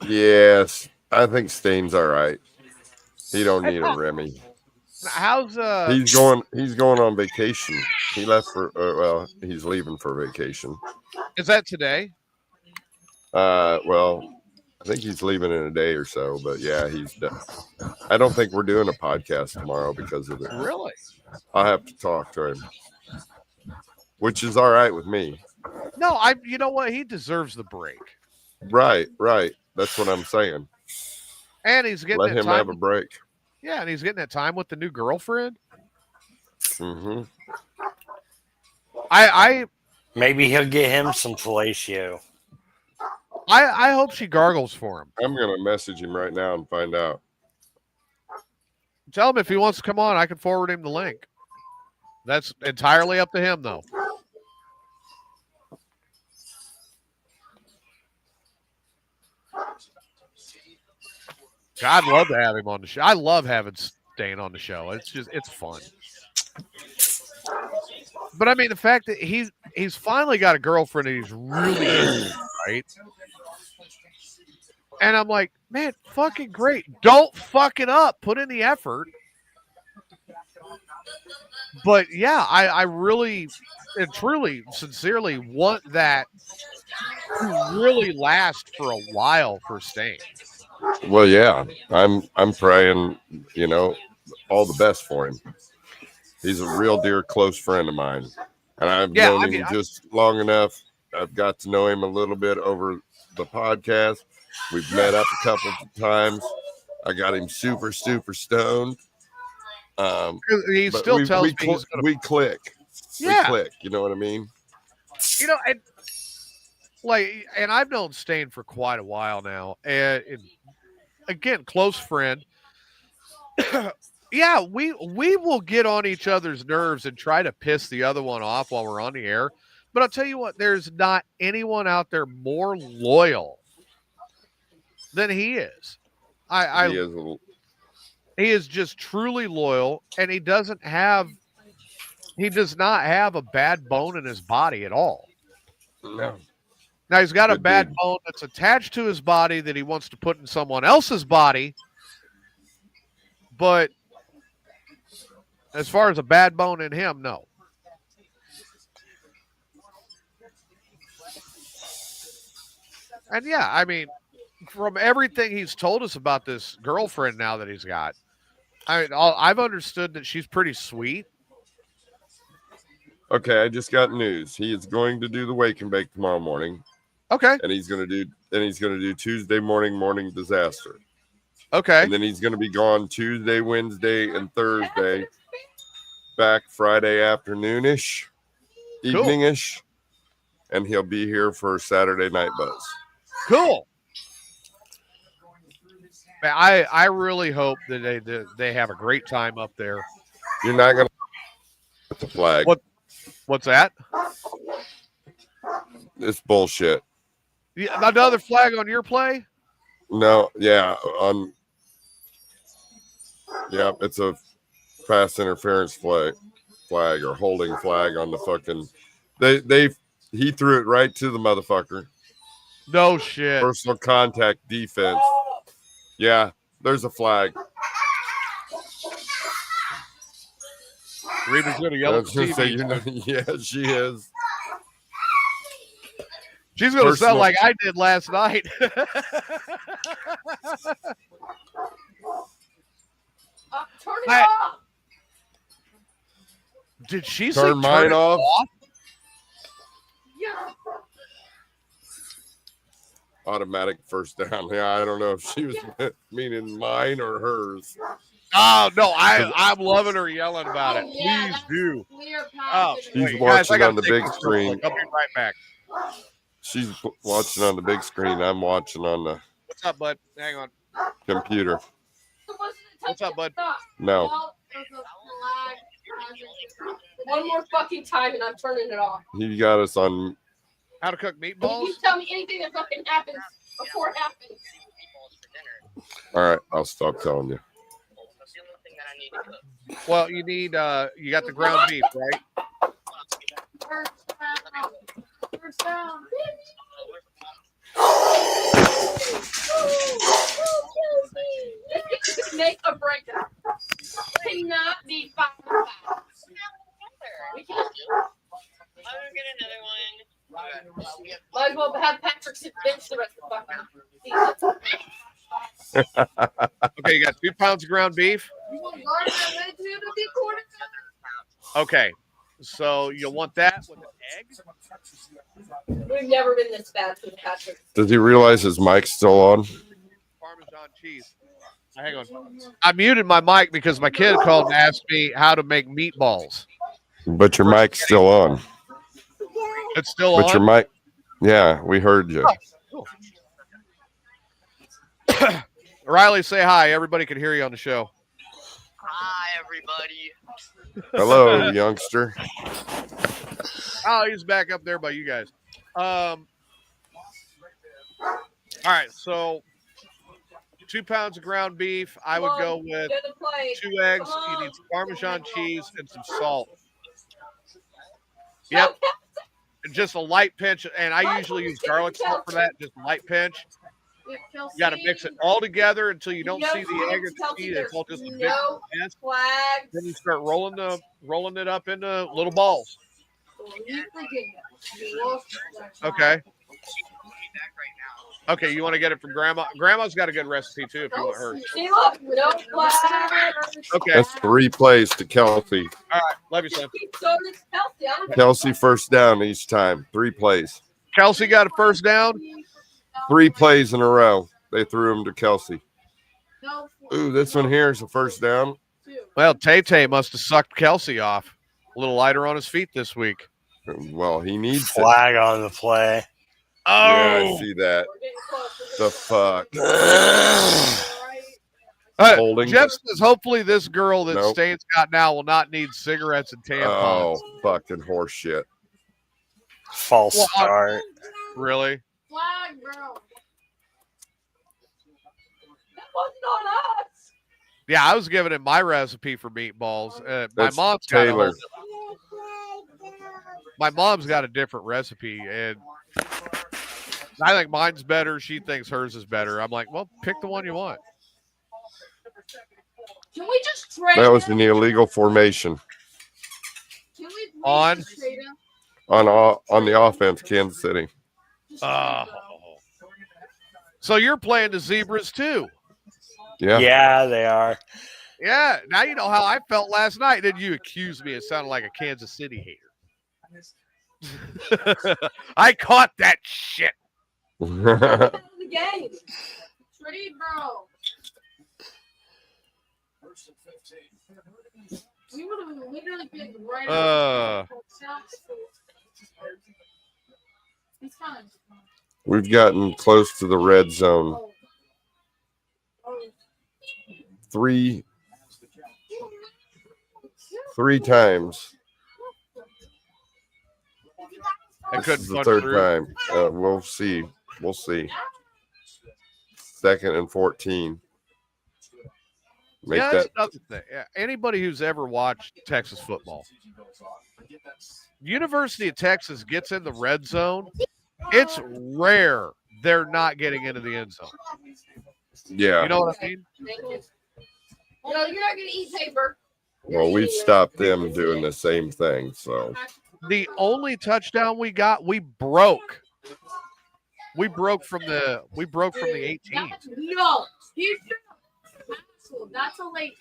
Yes, I think Stain's all right. He don't need a Remy. How's He's going on vacation. He left for he's leaving for vacation. Is that today? Well, I think he's leaving in a day or so, but yeah, he's done. I don't think we're doing a podcast tomorrow because of it. Really? I'll have to talk to him, which is all right with me. No, you know what? He deserves the break. Right. That's what I'm saying. And he's getting let him have a break. Yeah, and he's getting that time with the new girlfriend. Mm-hmm. Maybe he'll get him some fellatio. I hope she gargles for him. I'm gonna message him right now and find out. Tell him if he wants to come on, I can forward him the link. That's entirely up to him, though. I'd love to have him on the show. I love having Stain on the show. It's fun. But I mean, the fact that he's finally got a girlfriend and he's really into, right? And I'm like, man, fucking great. Don't fuck it up. Put in the effort. But yeah, I really and truly, sincerely want that to really last for a while for Stain. Well, yeah, I'm praying, all the best for him. He's a real dear close friend of mine, and I've known him just long enough. I've got to know him a little bit over the podcast. We've met up a couple of times. I got him super, super stoned. He still tells me we click. Yeah. We click. You know what I mean? And I've known Stain for quite a while now, and again, close friend. Yeah, we will get on each other's nerves and try to piss the other one off while we're on the air. But I'll tell you what, there's not anyone out there more loyal than he is. He is just truly loyal, and he does not have a bad bone in his body at all. No. Now he's got a bad bone that's attached to his body that he wants to put in someone else's body. But as far as a bad bone in him, no. And yeah, I mean, from everything he's told us about this girlfriend now that he's got, I've understood that she's pretty sweet. Okay, I just got news. He is going to do the wake and bake tomorrow morning. Okay. And he's going to do Tuesday morning disaster. Okay. And then he's going to be gone Tuesday, Wednesday, and Thursday. Back Friday afternoonish, eveningish, and he'll be here for Saturday Night Buzz. Cool. I really hope that they have a great time up there. You're not going to put the flag. What's that? It's bullshit. Yeah, another flag on your play? No, yeah, it's a pass interference flag or holding flag on the fucking. He threw it right to the motherfucker. No shit. Personal contact defense. Yeah, there's a flag. Reba's gonna yell at the TV. Yeah, she is. She's gonna sound like I did last night. Turn it off. Did she turn mine off? Yeah. Automatic first down. Yeah, I don't know if she was meaning mine or hers. Oh no, I'm loving her yelling about it. Yeah, Please do. Oh, She's wait, watching guys, I on the gotta take big this real screen. quick. I'll be right back. She's watching on the big screen. I'm watching on the What's up, bud? Hang on. computer. What's up, bud? No. One more fucking time and I'm turning it off. He got us on. How to cook If meatballs? you tell me anything that fucking happens before it happens. All right, I'll stop telling you. Well, you need you got the ground beef, right? First down. Make a breakup. Cannot be 5. We can't. Might as well have Patrick sit bench the rest of the fucking season. Okay, you got 2 pounds of ground beef. You want guard that way too to be quarter? Okay, so you'll want that with an egg. We've never been this bad with Patrick. Does he realize his mic's still on? Parmesan cheese. Hang on. I muted my mic because my kid called and asked me how to make meatballs. But your mic's still on. It's still But on. your mic, yeah, we heard you. Oh, cool. Riley, say hi. Everybody can hear you on the show. Hi, everybody. Hello, youngster. Oh, he's back up there by you guys. All right, so 2 pounds of ground beef. I would go with 2 eggs. You need some Parmesan cheese and some salt. Yep. Just a light pinch, and I usually use garlic salt for that. Just a light pinch. You got to mix it all together until you don't see the egg or the cheese. It's all just a big mess. Then you start rolling it up into little balls. Okay. Okay, you want to get it from Grandma? Grandma's got a good recipe too if you want hers. Okay. That's 3 plays to Kelsey. All right. Love you, son. Kelsey first down each time. 3 plays. Kelsey got a first down. 3 plays in a row. They threw him to Kelsey. Ooh, this one here is a first down. Well, Tay must have sucked Kelsey off. A little lighter on his feet this week. Well, he needs flag on the play. Yeah, I see that. The fuck. Holding. Jeff says hopefully this girl that Stain's got now will not need cigarettes and tampons. Oh, fucking horse shit. False start. Really? Flag, bro. That wasn't on us. Yeah, I was giving it my recipe for meatballs. My mom's got a different recipe, and I think mine's better. She thinks hers is better. I'm like, well, pick the one you want. Can we just trade? That was an illegal formation. Can we on the offense, Kansas City. So you're playing the Zebras too? Yeah. Yeah, they are. Yeah. Now you know how I felt last night. Then you accused me of sounding like a Kansas City hater. I caught that shit. the game? Trade, bro. We would have literally been right. We've gotten close to the red zone. 3 times. This is the 3rd time. We'll see. We'll see. 2nd and 14. That's another thing. Yeah, anybody who's ever watched Texas football, University of Texas gets in the red zone. It's rare they're not getting into the end zone. Yeah. You know what I mean? No, you're not going to eat paper. Well, we've stopped them doing the same thing. So the only touchdown we got, we broke. We broke from the 18. No, that's a late.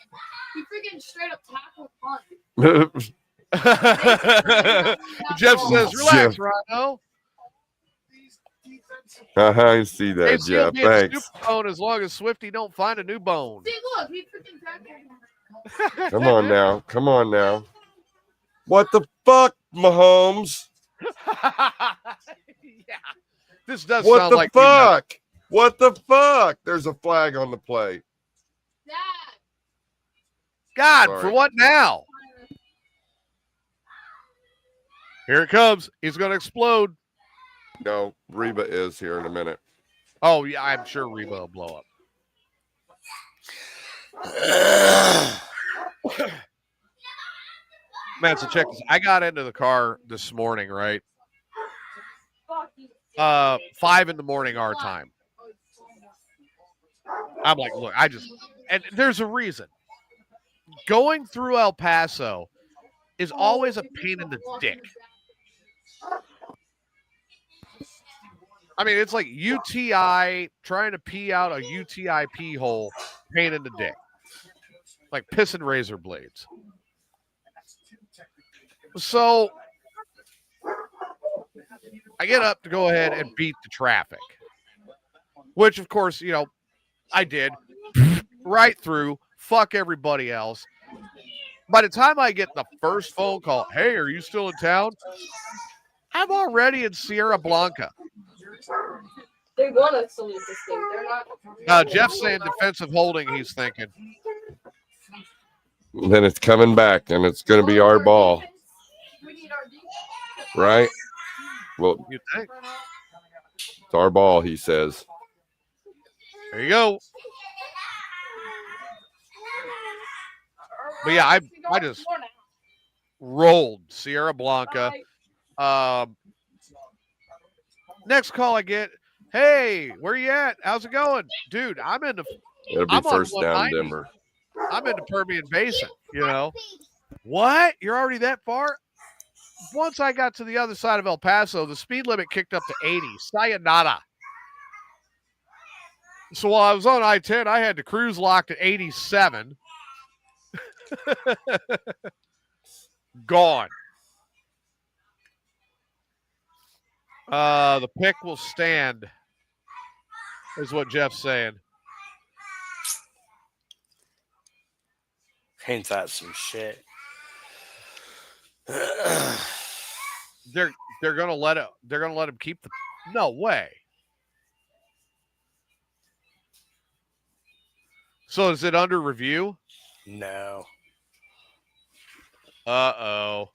He freaking straight up tackled punt. Jeff says, "Relax, Rhino." I see that, Hey, Jeff. be a Thanks. super bone as long as Swifty don't find a new bone. See, look, he freaking Come on now. Come on now. What the fuck, Mahomes? Yeah. This does What sound the like fuck? What the fuck? There's a flag on the play. God, Sorry. for what now? Here it comes. He's going to explode. No, Reba is here in a minute. Oh, yeah, I'm sure Reba will blow up. Man, so check this. I got into the car this morning, right? 5 in the morning our time. I'm like, look, and there's a reason. Going through El Paso is always a pain in the dick. I mean, it's like UTI, trying to pee out a UTI pee hole, pain in the dick. Like pissing razor blades. So I get up to go ahead and beat the traffic, which, of course, I did right through. Fuck everybody else. By the time I get the first phone call, "Hey, are you still in town?" I'm already in Sierra Blanca. They want us to lose this game. They're not. Jeff's saying defensive holding, he's thinking. Then it's coming back, and it's going to be our ball. Right? Well, You think? it's our ball, he says. There you go. But yeah, I just rolled Sierra Blanca. Next call I get, "Hey, where you at? How's it going?" Dude, It'll be I'm first on down, 190. Denver. I'm in the Permian Basin, What? You're already that far? Once I got to the other side of El Paso, the speed limit kicked up to 80. Sayonara. So while I was on I-10, I had to cruise lock to 87. Gone. The pick will stand, is what Jeff's saying. Ain't that some shit? They're gonna let him keep the. No way. So is it under review? No. Uh-oh.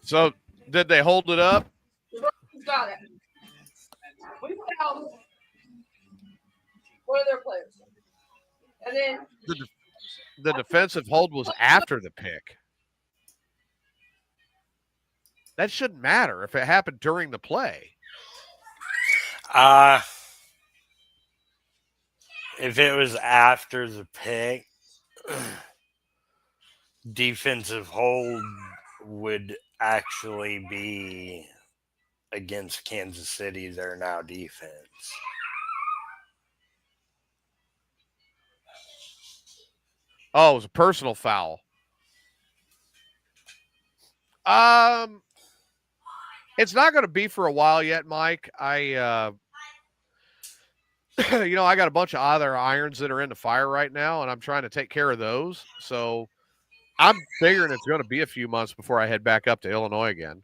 So did they hold it up? Got it. We put out one of their players. And then The defensive hold was after the pick. That shouldn't matter if it happened during the play. If it was after the pick, defensive hold would actually be against Kansas City, their now defense. Oh, it was a personal foul. It's not going to be for a while yet, Mike. I got a bunch of other irons that are in the fire right now, and I'm trying to take care of those. So I'm figuring it's going to be a few months before I head back up to Illinois again.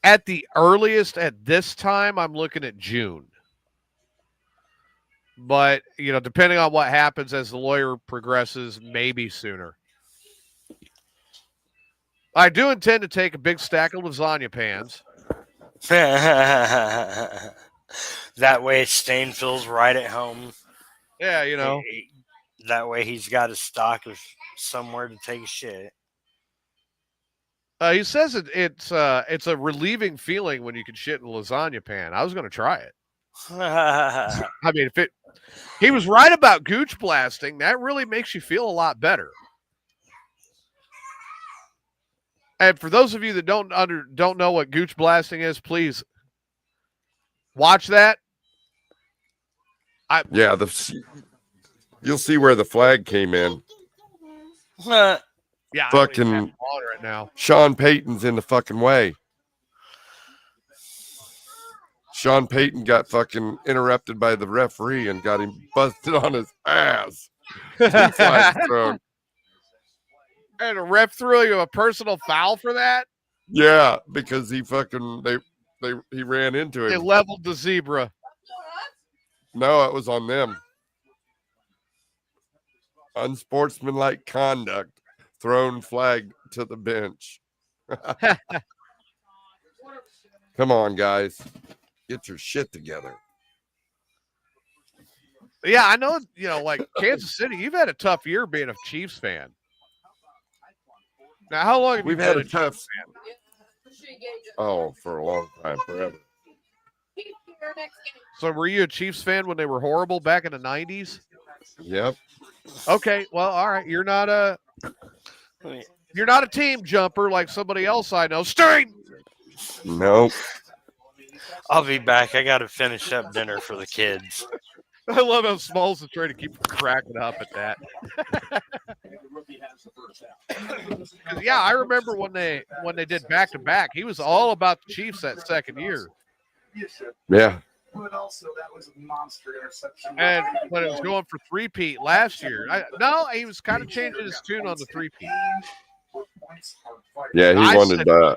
At the earliest at this time, I'm looking at June. But, depending on what happens as the lawyer progresses, maybe sooner. I do intend to take a big stack of lasagna pans. That way Stain feels right at home. Yeah, That way he's got a stock of somewhere to take a shit. He says it's a relieving feeling when you can shit in a lasagna pan. I was going to try it. I mean, he was right about gooch blasting. That really makes you feel a lot better. And for those of you that don't know what gooch blasting is, please Watch that. Yeah, you'll see where the flag came in. Yeah, Fucking I don't even have right now. Sean Payton's in the fucking way. Sean Payton got fucking interrupted by the referee and got him busted on his ass. 2 flags thrown. And a ref threw you a personal foul for that? Yeah, because he ran into They him. leveled the zebra. No, it was on them. Unsportsmanlike conduct. Thrown flag to the bench. Come on, guys. Get your shit together. Yeah, I know, like Kansas City, you've had a tough year being a Chiefs fan. Now, how long have We've you had been a tough for a long time, forever. So were you a Chiefs fan when they were horrible back in the 90s? Yep. Okay, well, all right. You're not a team jumper like somebody else I know. Straight. Nope. I'll be back. I got to finish up dinner for the kids. I love how Smalls is trying to keep cracking up at that. Yeah, I remember when they did back to back. He was all about the Chiefs that second year. Yeah. But also, that was a monster interception. And when it was going for three-peat last year, he was kind of changing his tune on the three-peat. Yeah, he wanted that.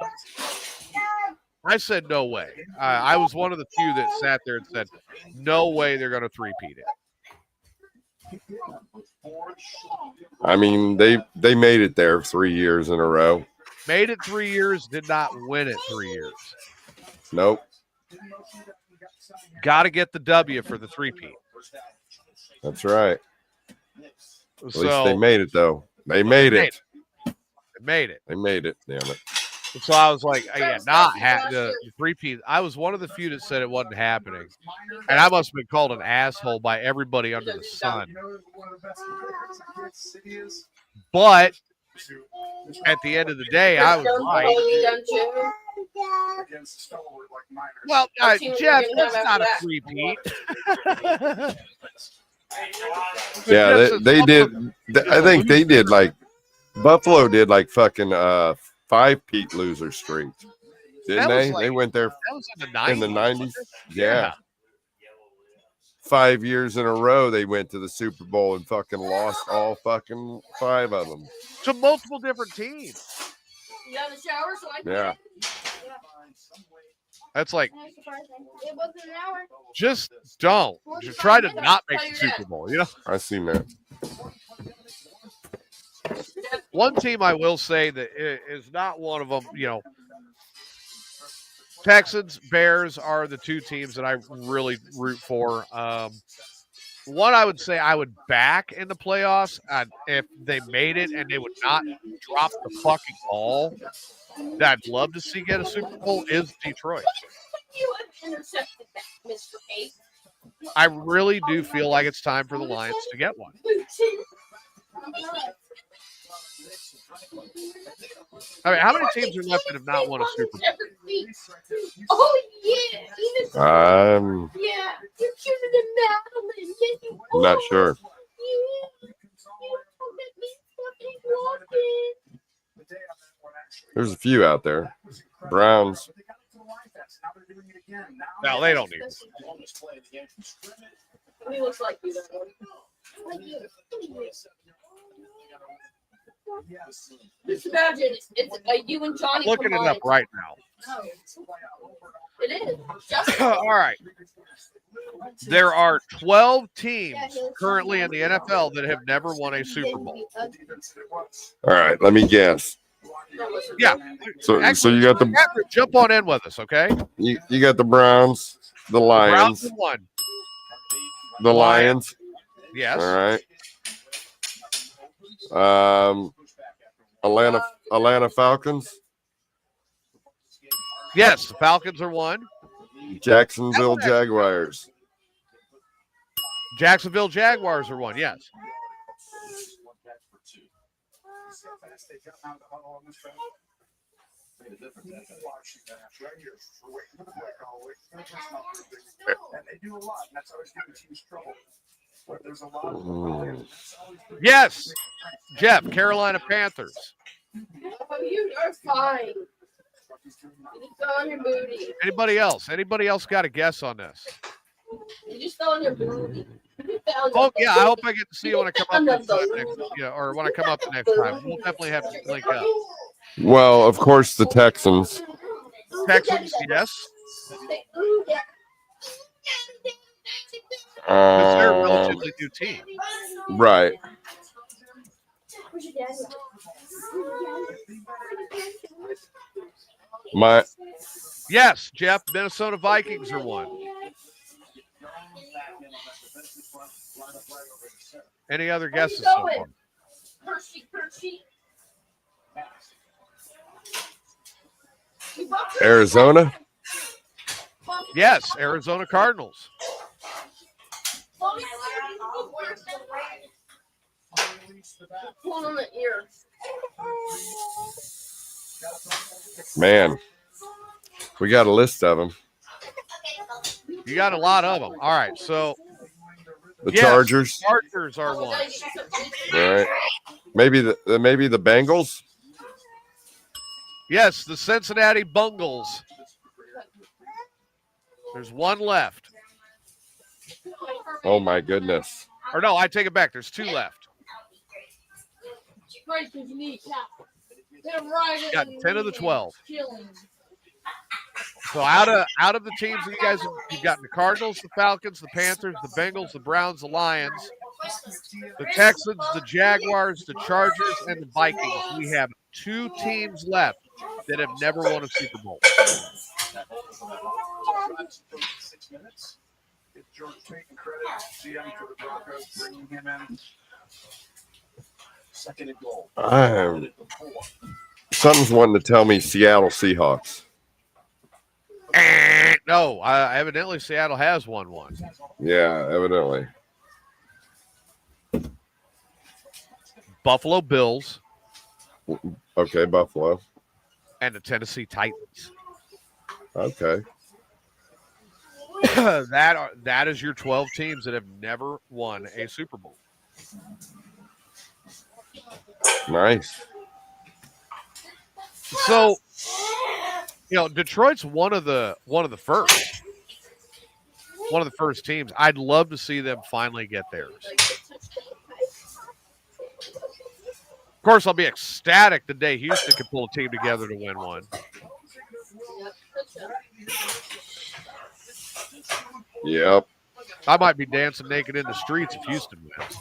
I said no way. I was one of the few that sat there and said, no way they're going to three-peat it. I mean, they made it there 3 years in a row. Made it 3 years, did not win it 3 years. Nope. Got to get the W for the three-peat. That's right. At least they made it, though. They made it. They made it. They made it. Damn it. So I was like, the three-peat. I was one of the few that said it wasn't happening. And I must have been called an asshole by everybody under the sun. But at the end of the day, I was right. Well, Jeff, that's not a three-peat. Yeah, they did. I think they did Buffalo did fucking 5-peat loser streak. Didn't they? They went there in the 90s. Yeah. 5 years in a row, they went to the Super Bowl and fucking lost all fucking 5 of them. To multiple different teams. You got in the shower so I can Yeah. That's like, it wasn't an hour. just don't. Just try to not make the Super Bowl, I seen that. One team I will say that is not one of them, Texans, Bears are the two teams that I really root for. One I would say I would back in the playoffs if they made it and they would not drop the fucking ball that I'd love to see get a Super Bowl is Detroit. You have intercepted that, Mr. 8. I really do feel like it's time for the Lions to get one. I mean, how many teams are left that have not won a Super Bowl? Oh, yeah. Yeah, You're cuter than Madeline. Yes, you I'm not sure. There's a few out there. Browns. No, they don't need it. He looks like you, though. Just imagine it's you and Johnny. Looking it up right now. It is. All right. There are 12 teams currently in the NFL that have never won a Super Bowl. All right, let me guess. Yeah. So you got the jump on in with us, okay? You got the Browns, the Lions, Browns won. The Lions. Yes. All right. Atlanta Falcons. Yes, the Falcons are one. Jacksonville Jaguars. Jacksonville Jaguars are one. Yes. Yes, Jeff, Carolina Panthers. Oh, you are fine. You just fell on your booty. Anybody else? Anybody else got a guess on this? You just fell on your booty. Oh yeah, I hope I get to see you when I come up this time next. Yeah, or when I come up the next time. We'll definitely have to link up. Well, of course, the Texans. Texans, yes. Because they're a relatively new team. Right. Yes, Jeff, Minnesota Vikings are one. Any other guesses so far? Arizona? Yes, Arizona Cardinals. Man, we got a list of them. You got a lot of them. All right, so the Chargers. Chargers are one. All right, maybe the Bengals. Yes, the Cincinnati Bungles. There's one left. Oh my goodness. Or no, I take it back. There's two left. Got 10 of the 12. So out of the teams that you guys you've got the Cardinals, the Falcons, the Panthers, the Bengals, the Browns, the Lions, the Texans, the Jaguars, the Chargers, and the Vikings. We have two teams left that have never won a Super Bowl. Something's wanting to tell me Seattle Seahawks. No, evidently Seattle has won one. Yeah, evidently. Buffalo Bills. Okay, Buffalo. And the Tennessee Titans. Okay. That is your 12 teams that have never won a Super Bowl. Nice. So, Detroit's one of the first teams. I'd love to see them finally get theirs. Of course, I'll be ecstatic the day Houston can pull a team together to win one. Yep. I might be dancing naked in the streets if Houston wins.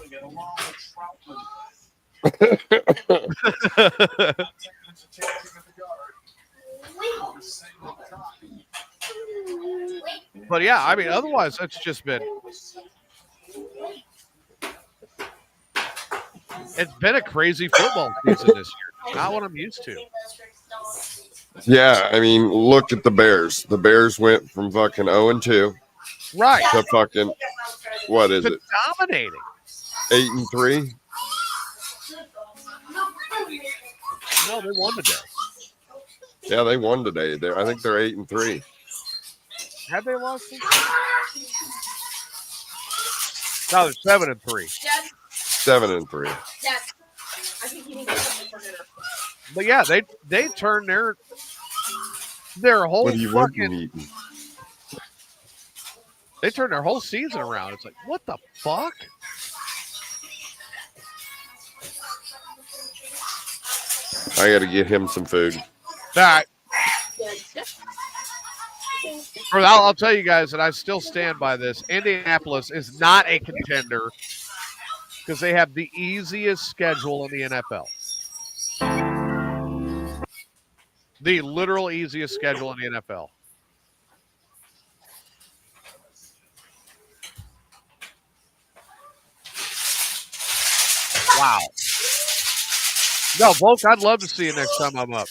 But yeah, I mean, otherwise, it's just been. It's been a crazy football season this year. Not what I'm used to. Yeah, I mean, look at the Bears. The Bears went from fucking 0-2. Right. To fucking, what is it? Dominating. 8-3. No, they won today. Yeah, they won today. I think they're 8-3. Have they lost them? No, they're 7-3. 7-3. Yes. I think you need to something for dinner. But yeah, they turned their whole What are you fucking eating? They turned their whole season around. It's like, what the fuck? I got to get him some food. All right. I'll tell you guys that I still stand by this. Indianapolis is not a contender because they have the easiest schedule in the NFL. The literal easiest schedule in the NFL. Wow. No, Volk, I'd love to see you next time I'm up.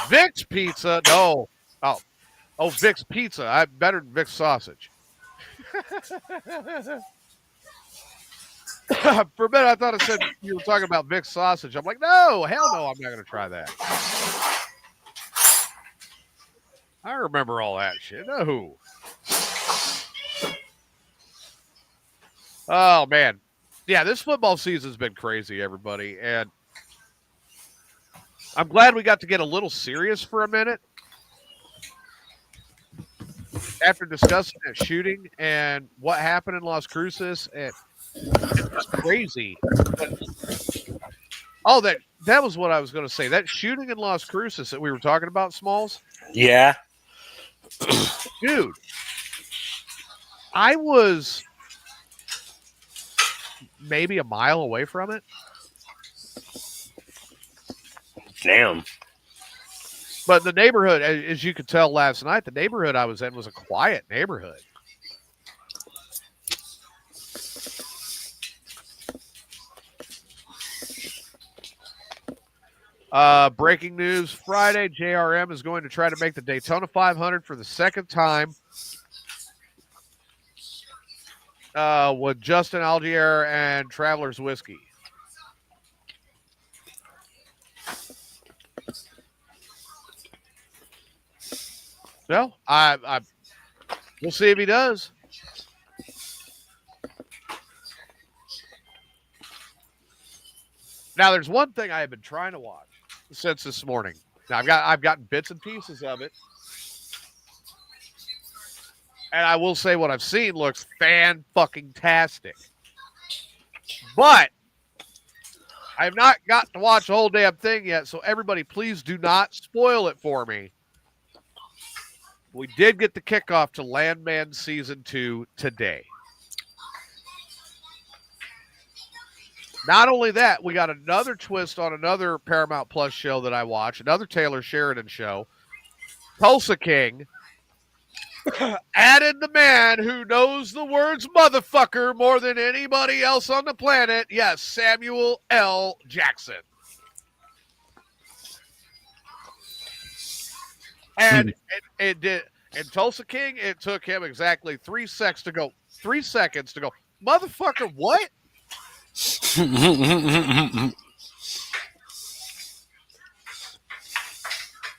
Vic's Pizza. No. Oh, Oh, Vic's Pizza. I better than Vic's Sausage. For a minute, I thought it said you were talking about Vic's Sausage. I'm like, no, hell no, I'm not going to try that. I remember all that shit. No. Oh, man. Yeah, this football season's been crazy, everybody. And I'm glad we got to get a little serious for a minute. After discussing that shooting and what happened in Las Cruces, and it's crazy. Oh, that was what I was going to say. That shooting in Las Cruces that we were talking about, Smalls. Yeah. Dude, I was maybe a mile away from it. Damn. But the neighborhood, as you could tell last night, the neighborhood I was in was a quiet neighborhood. Breaking news Friday, JRM is going to try to make the Daytona 500 for the second time with Justin Algier and Traveler's Whiskey. Well, we'll see if he does. Now, there's one thing I have been trying to watch since this morning. Now, I've gotten bits and pieces of it, and I will say what I've seen looks fan-fucking-tastic. But I have not gotten to watch the whole damn thing yet, so everybody, please do not spoil it for me. We did get the kickoff to Landman Season 2 today. Not only that, we got another twist on another Paramount Plus show that I watch, another Taylor Sheridan show. Tulsa King added the man who knows the words motherfucker more than anybody else on the planet. Yes, Samuel L. Jackson. And it did. In Tulsa King, it took him exactly 3 seconds to go. 3 seconds to go. Motherfucker, what?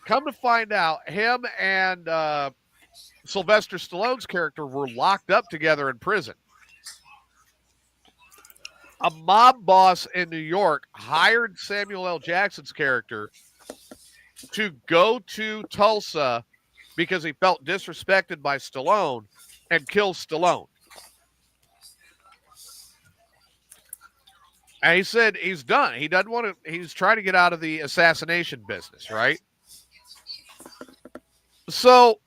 Come to find out, him and Sylvester Stallone's character were locked up together in prison. A mob boss in New York hired Samuel L. Jackson's character to go to Tulsa because he felt disrespected by Stallone and kill Stallone. And he said he's done. He doesn't want to, he's trying to get out of the assassination business, right? So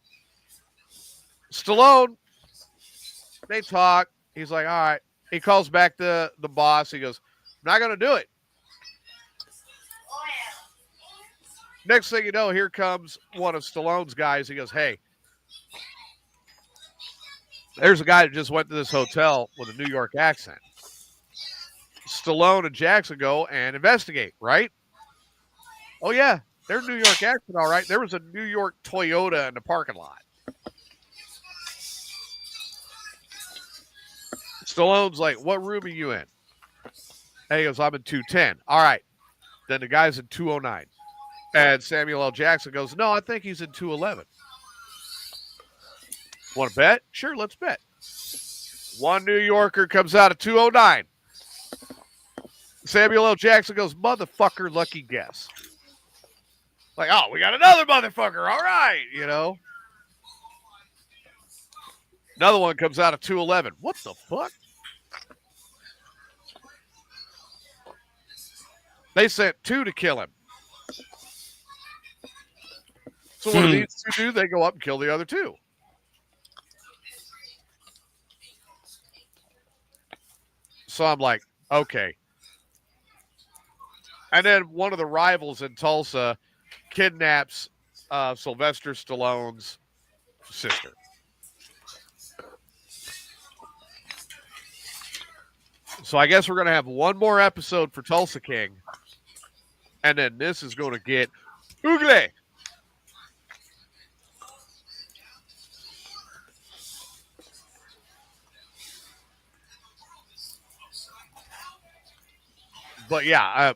Stallone, they talk. He's like, all right. He calls back the boss. He goes, I'm not going to do it. Next thing you know, here comes one of Stallone's guys. He goes, hey, there's a guy that just went to this hotel with a New York accent. Stallone and Jackson go and investigate, right? Oh, yeah, there's New York accent, all right. There was a New York Toyota in the parking lot. Stallone's like, what room are you in? And he goes, I'm in 210. All right. Then the guy's in 209. And Samuel L. Jackson goes, no, I think he's in 211. Want to bet? Sure, let's bet. One New Yorker comes out of 209. Samuel L. Jackson goes, motherfucker, lucky guess. Like, oh, we got another motherfucker. All right, you know. Another one comes out of 211. What the fuck? They sent 2 to kill him. So what do these 2 do? They go up and kill the other 2. So I'm like, okay. And then one of the rivals in Tulsa kidnaps Sylvester Stallone's sister. So I guess we're going to have one more episode for Tulsa King. And then this is going to get ugly. But yeah,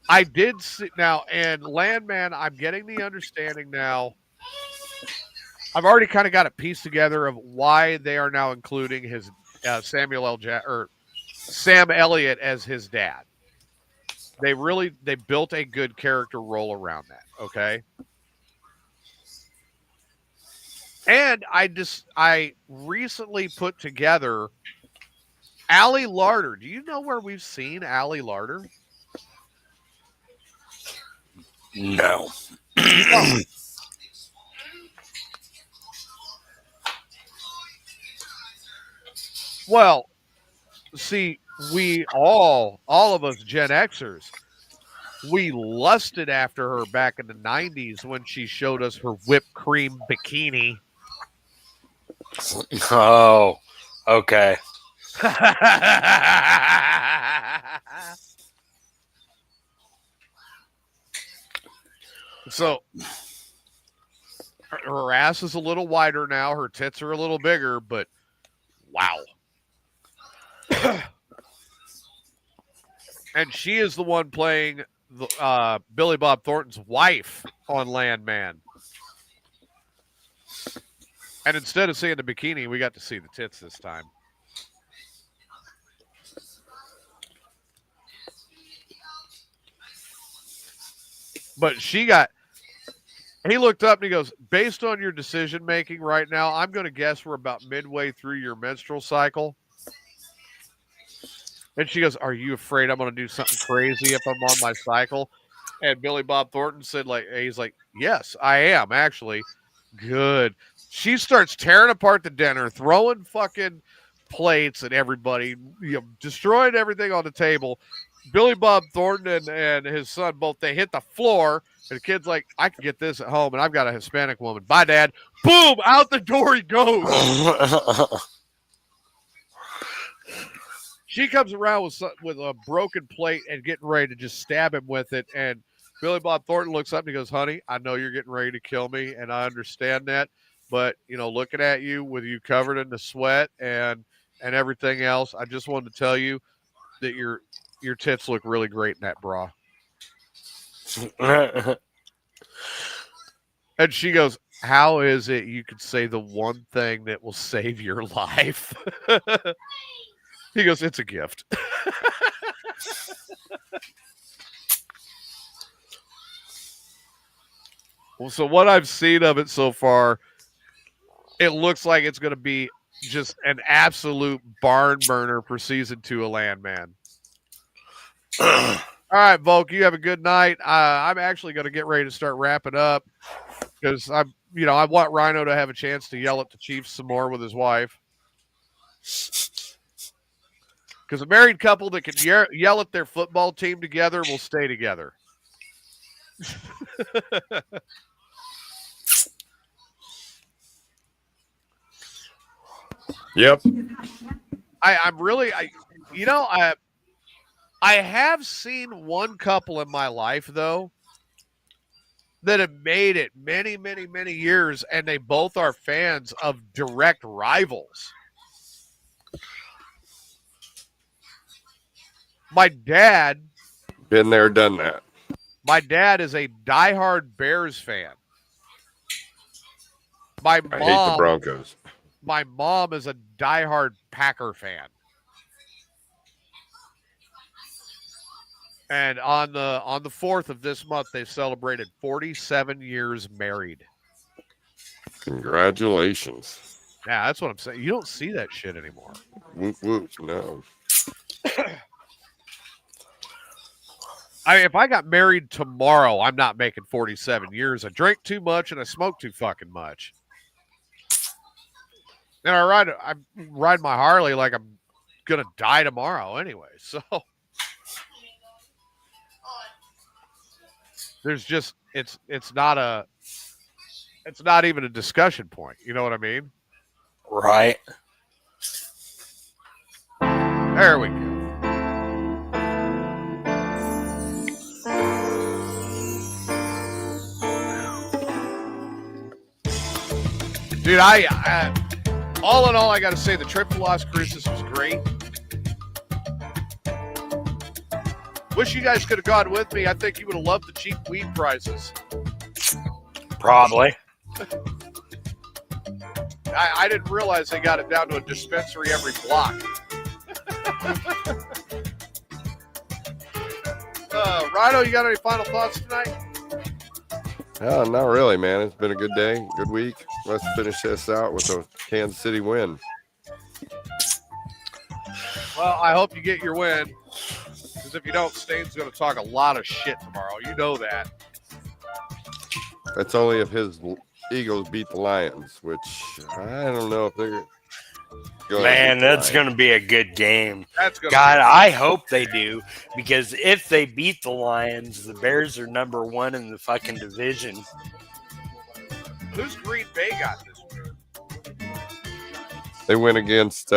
I did see now, and Landman, I'm getting the understanding now. I've already kind of got it pieced together of why they are now including his Sam Elliott as his dad. They built a good character role around that. Okay. And I recently put together Allie Larder. Do you know where we've seen Allie Larder? No. Well, see, we all of us Gen Xers, we lusted after her back in the 90s when she showed us her whipped cream bikini. Oh, okay. So her ass is a little wider now. Her tits are a little bigger, but wow. And she is the one playing Billy Bob Thornton's wife on Landman. And instead of seeing the bikini, we got to see the tits this time. But he looked up and he goes, based on your decision making right now, I'm going to guess we're about midway through your menstrual cycle. And she goes, are you afraid I'm going to do something crazy if I'm on my cycle? And Billy Bob Thornton said, he's like, yes, I am actually. Good. She starts tearing apart the dinner, throwing fucking plates at everybody, destroying everything on the table. Billy Bob Thornton and his son both, they hit the floor, and the kid's like, I can get this at home, and I've got a Hispanic woman. Bye, Dad. Boom! Out the door he goes. She comes around with a broken plate and getting ready to just stab him with it, and Billy Bob Thornton looks up and he goes, honey, I know you're getting ready to kill me, and I understand that, but, looking at you with you covered in the sweat and everything else, I just wanted to tell you that your tits look really great in that bra. And she goes, how is it you could say the one thing that will save your life? He goes, it's a gift. Well, so what I've seen of it so far, it looks like it's going to be just an absolute barn burner for season 2 of Landman. All right, Volk, you have a good night. I'm actually going to get ready to start wrapping up because I want Rhino to have a chance to yell at the Chiefs some more with his wife. Because a married couple that can yell at their football team together will stay together. Yep. I have seen one couple in my life, though, that have made it many, many, many years, and they both are fans of direct rivals. My dad. Been there, done that. My dad is a diehard Bears fan. I hate the Broncos. My mom is a diehard Packer fan. And on the 4th of this month, they celebrated 47 years married. Congratulations. Yeah, that's what I'm saying. You don't see that shit anymore. Whoop, whoop, no. If I got married tomorrow, I'm not making 47 years. I drink too much and I smoke too fucking much. And I ride my Harley like I'm gonna die tomorrow anyway. So there's just it's not even a discussion point. You know what I mean? Right. There we go. Dude, all in all, I got to say the trip to Las Cruces was great. Wish you guys could have gone with me. I think you would have loved the cheap weed prices. Probably. I didn't realize they got it down to a dispensary every block. Rhino, you got any final thoughts tonight? Not really, man. It's been a good day, good week. Let's finish this out with a Kansas City win. Well, I hope you get your win. Because if you don't, Stain's going to talk a lot of shit tomorrow. You know that. That's only if his Eagles beat the Lions, which I don't know if they're going to. Man, that's going to be a good game. That's gonna God, I hope they do. Because if they beat the Lions, the Bears are number 1 in the fucking division. Who's Green Bay got this week? They went against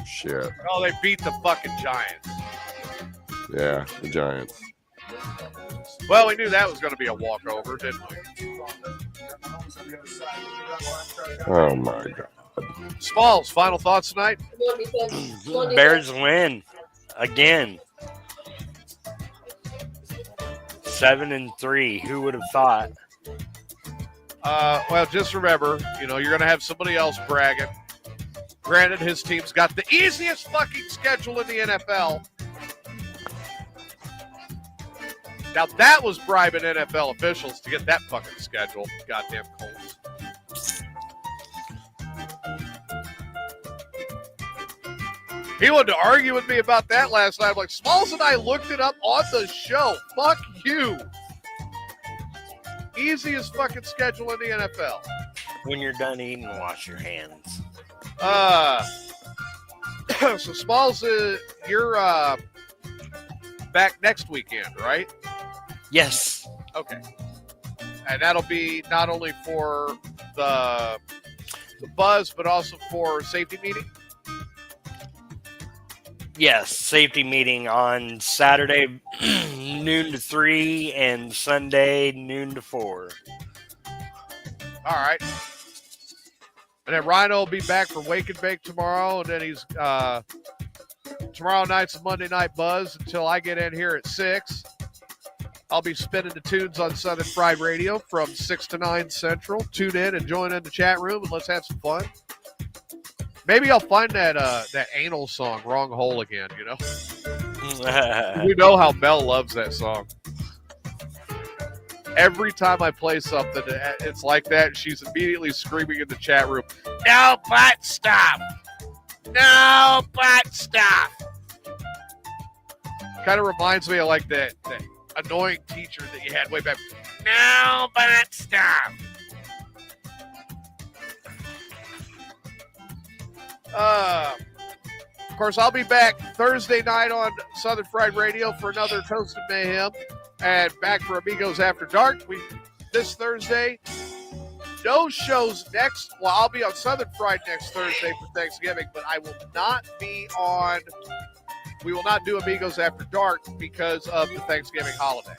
shit. Oh, they beat the fucking Giants. Yeah, the Giants. Well, we knew that was going to be a walkover, didn't we? Oh my God. Smalls, final thoughts tonight? Bears win again. 7-3. Who would have thought? Well, just remember, you're going to have somebody else bragging. Granted, his team's got the easiest fucking schedule in the NFL. Now, that was bribing NFL officials to get that fucking schedule. Goddamn Colts. He wanted to argue with me about that last night. I'm like, Smalls and I looked it up on the show. Fuck you. Easiest fucking schedule in the NFL. When you're done eating, wash your hands. So Smalls, you're back next weekend, right? Yes. Okay. And that'll be not only for the buzz, but also for safety meeting? Yes, safety meeting on Saturday noon to 3 and Sunday noon to 4. All right. And then Rhino will be back for Wake and Bake tomorrow, and then he's tomorrow night's a Monday Night Buzz until I get in here at 6. I'll be spinning the tunes on Southern Fried Radio from 6 to 9 Central. Tune in and join in the chat room, and let's have some fun. Maybe I'll find that anal song, Wrong Hole Again, you know? You know how Mel loves that song. Every time I play something, it's like that. She's immediately screaming in the chat room, "No, but stop! No, but stop!" Kind of reminds me of like that annoying teacher that you had way back. "No, but stop!" Of course, I'll be back Thursday night on Southern Fried Radio for another Toast of Mayhem, and back for Amigos After Dark. This Thursday, no shows next. Well, I'll be on Southern Fried next Thursday for Thanksgiving, but I will not be on. We will not do Amigos After Dark because of the Thanksgiving holiday.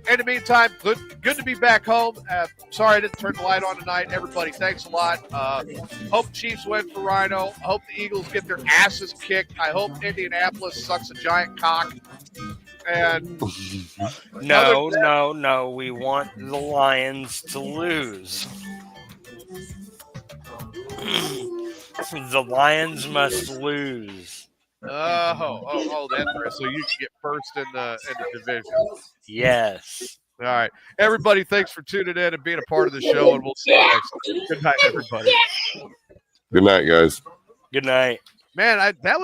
In the meantime, good to be back home. Sorry I didn't turn the light on tonight. Everybody, thanks a lot. Hope Chiefs win for Rhino. Hope the Eagles get their asses kicked. I hope Indianapolis sucks a giant cock. And No. We want the Lions to lose. The Lions must lose. Oh, that's right. So you can get first in the division. Yes. All right. Everybody, thanks for tuning in and being a part of the show, and we'll see you next time. Good night, everybody. Good night, guys. Good night. Man, that was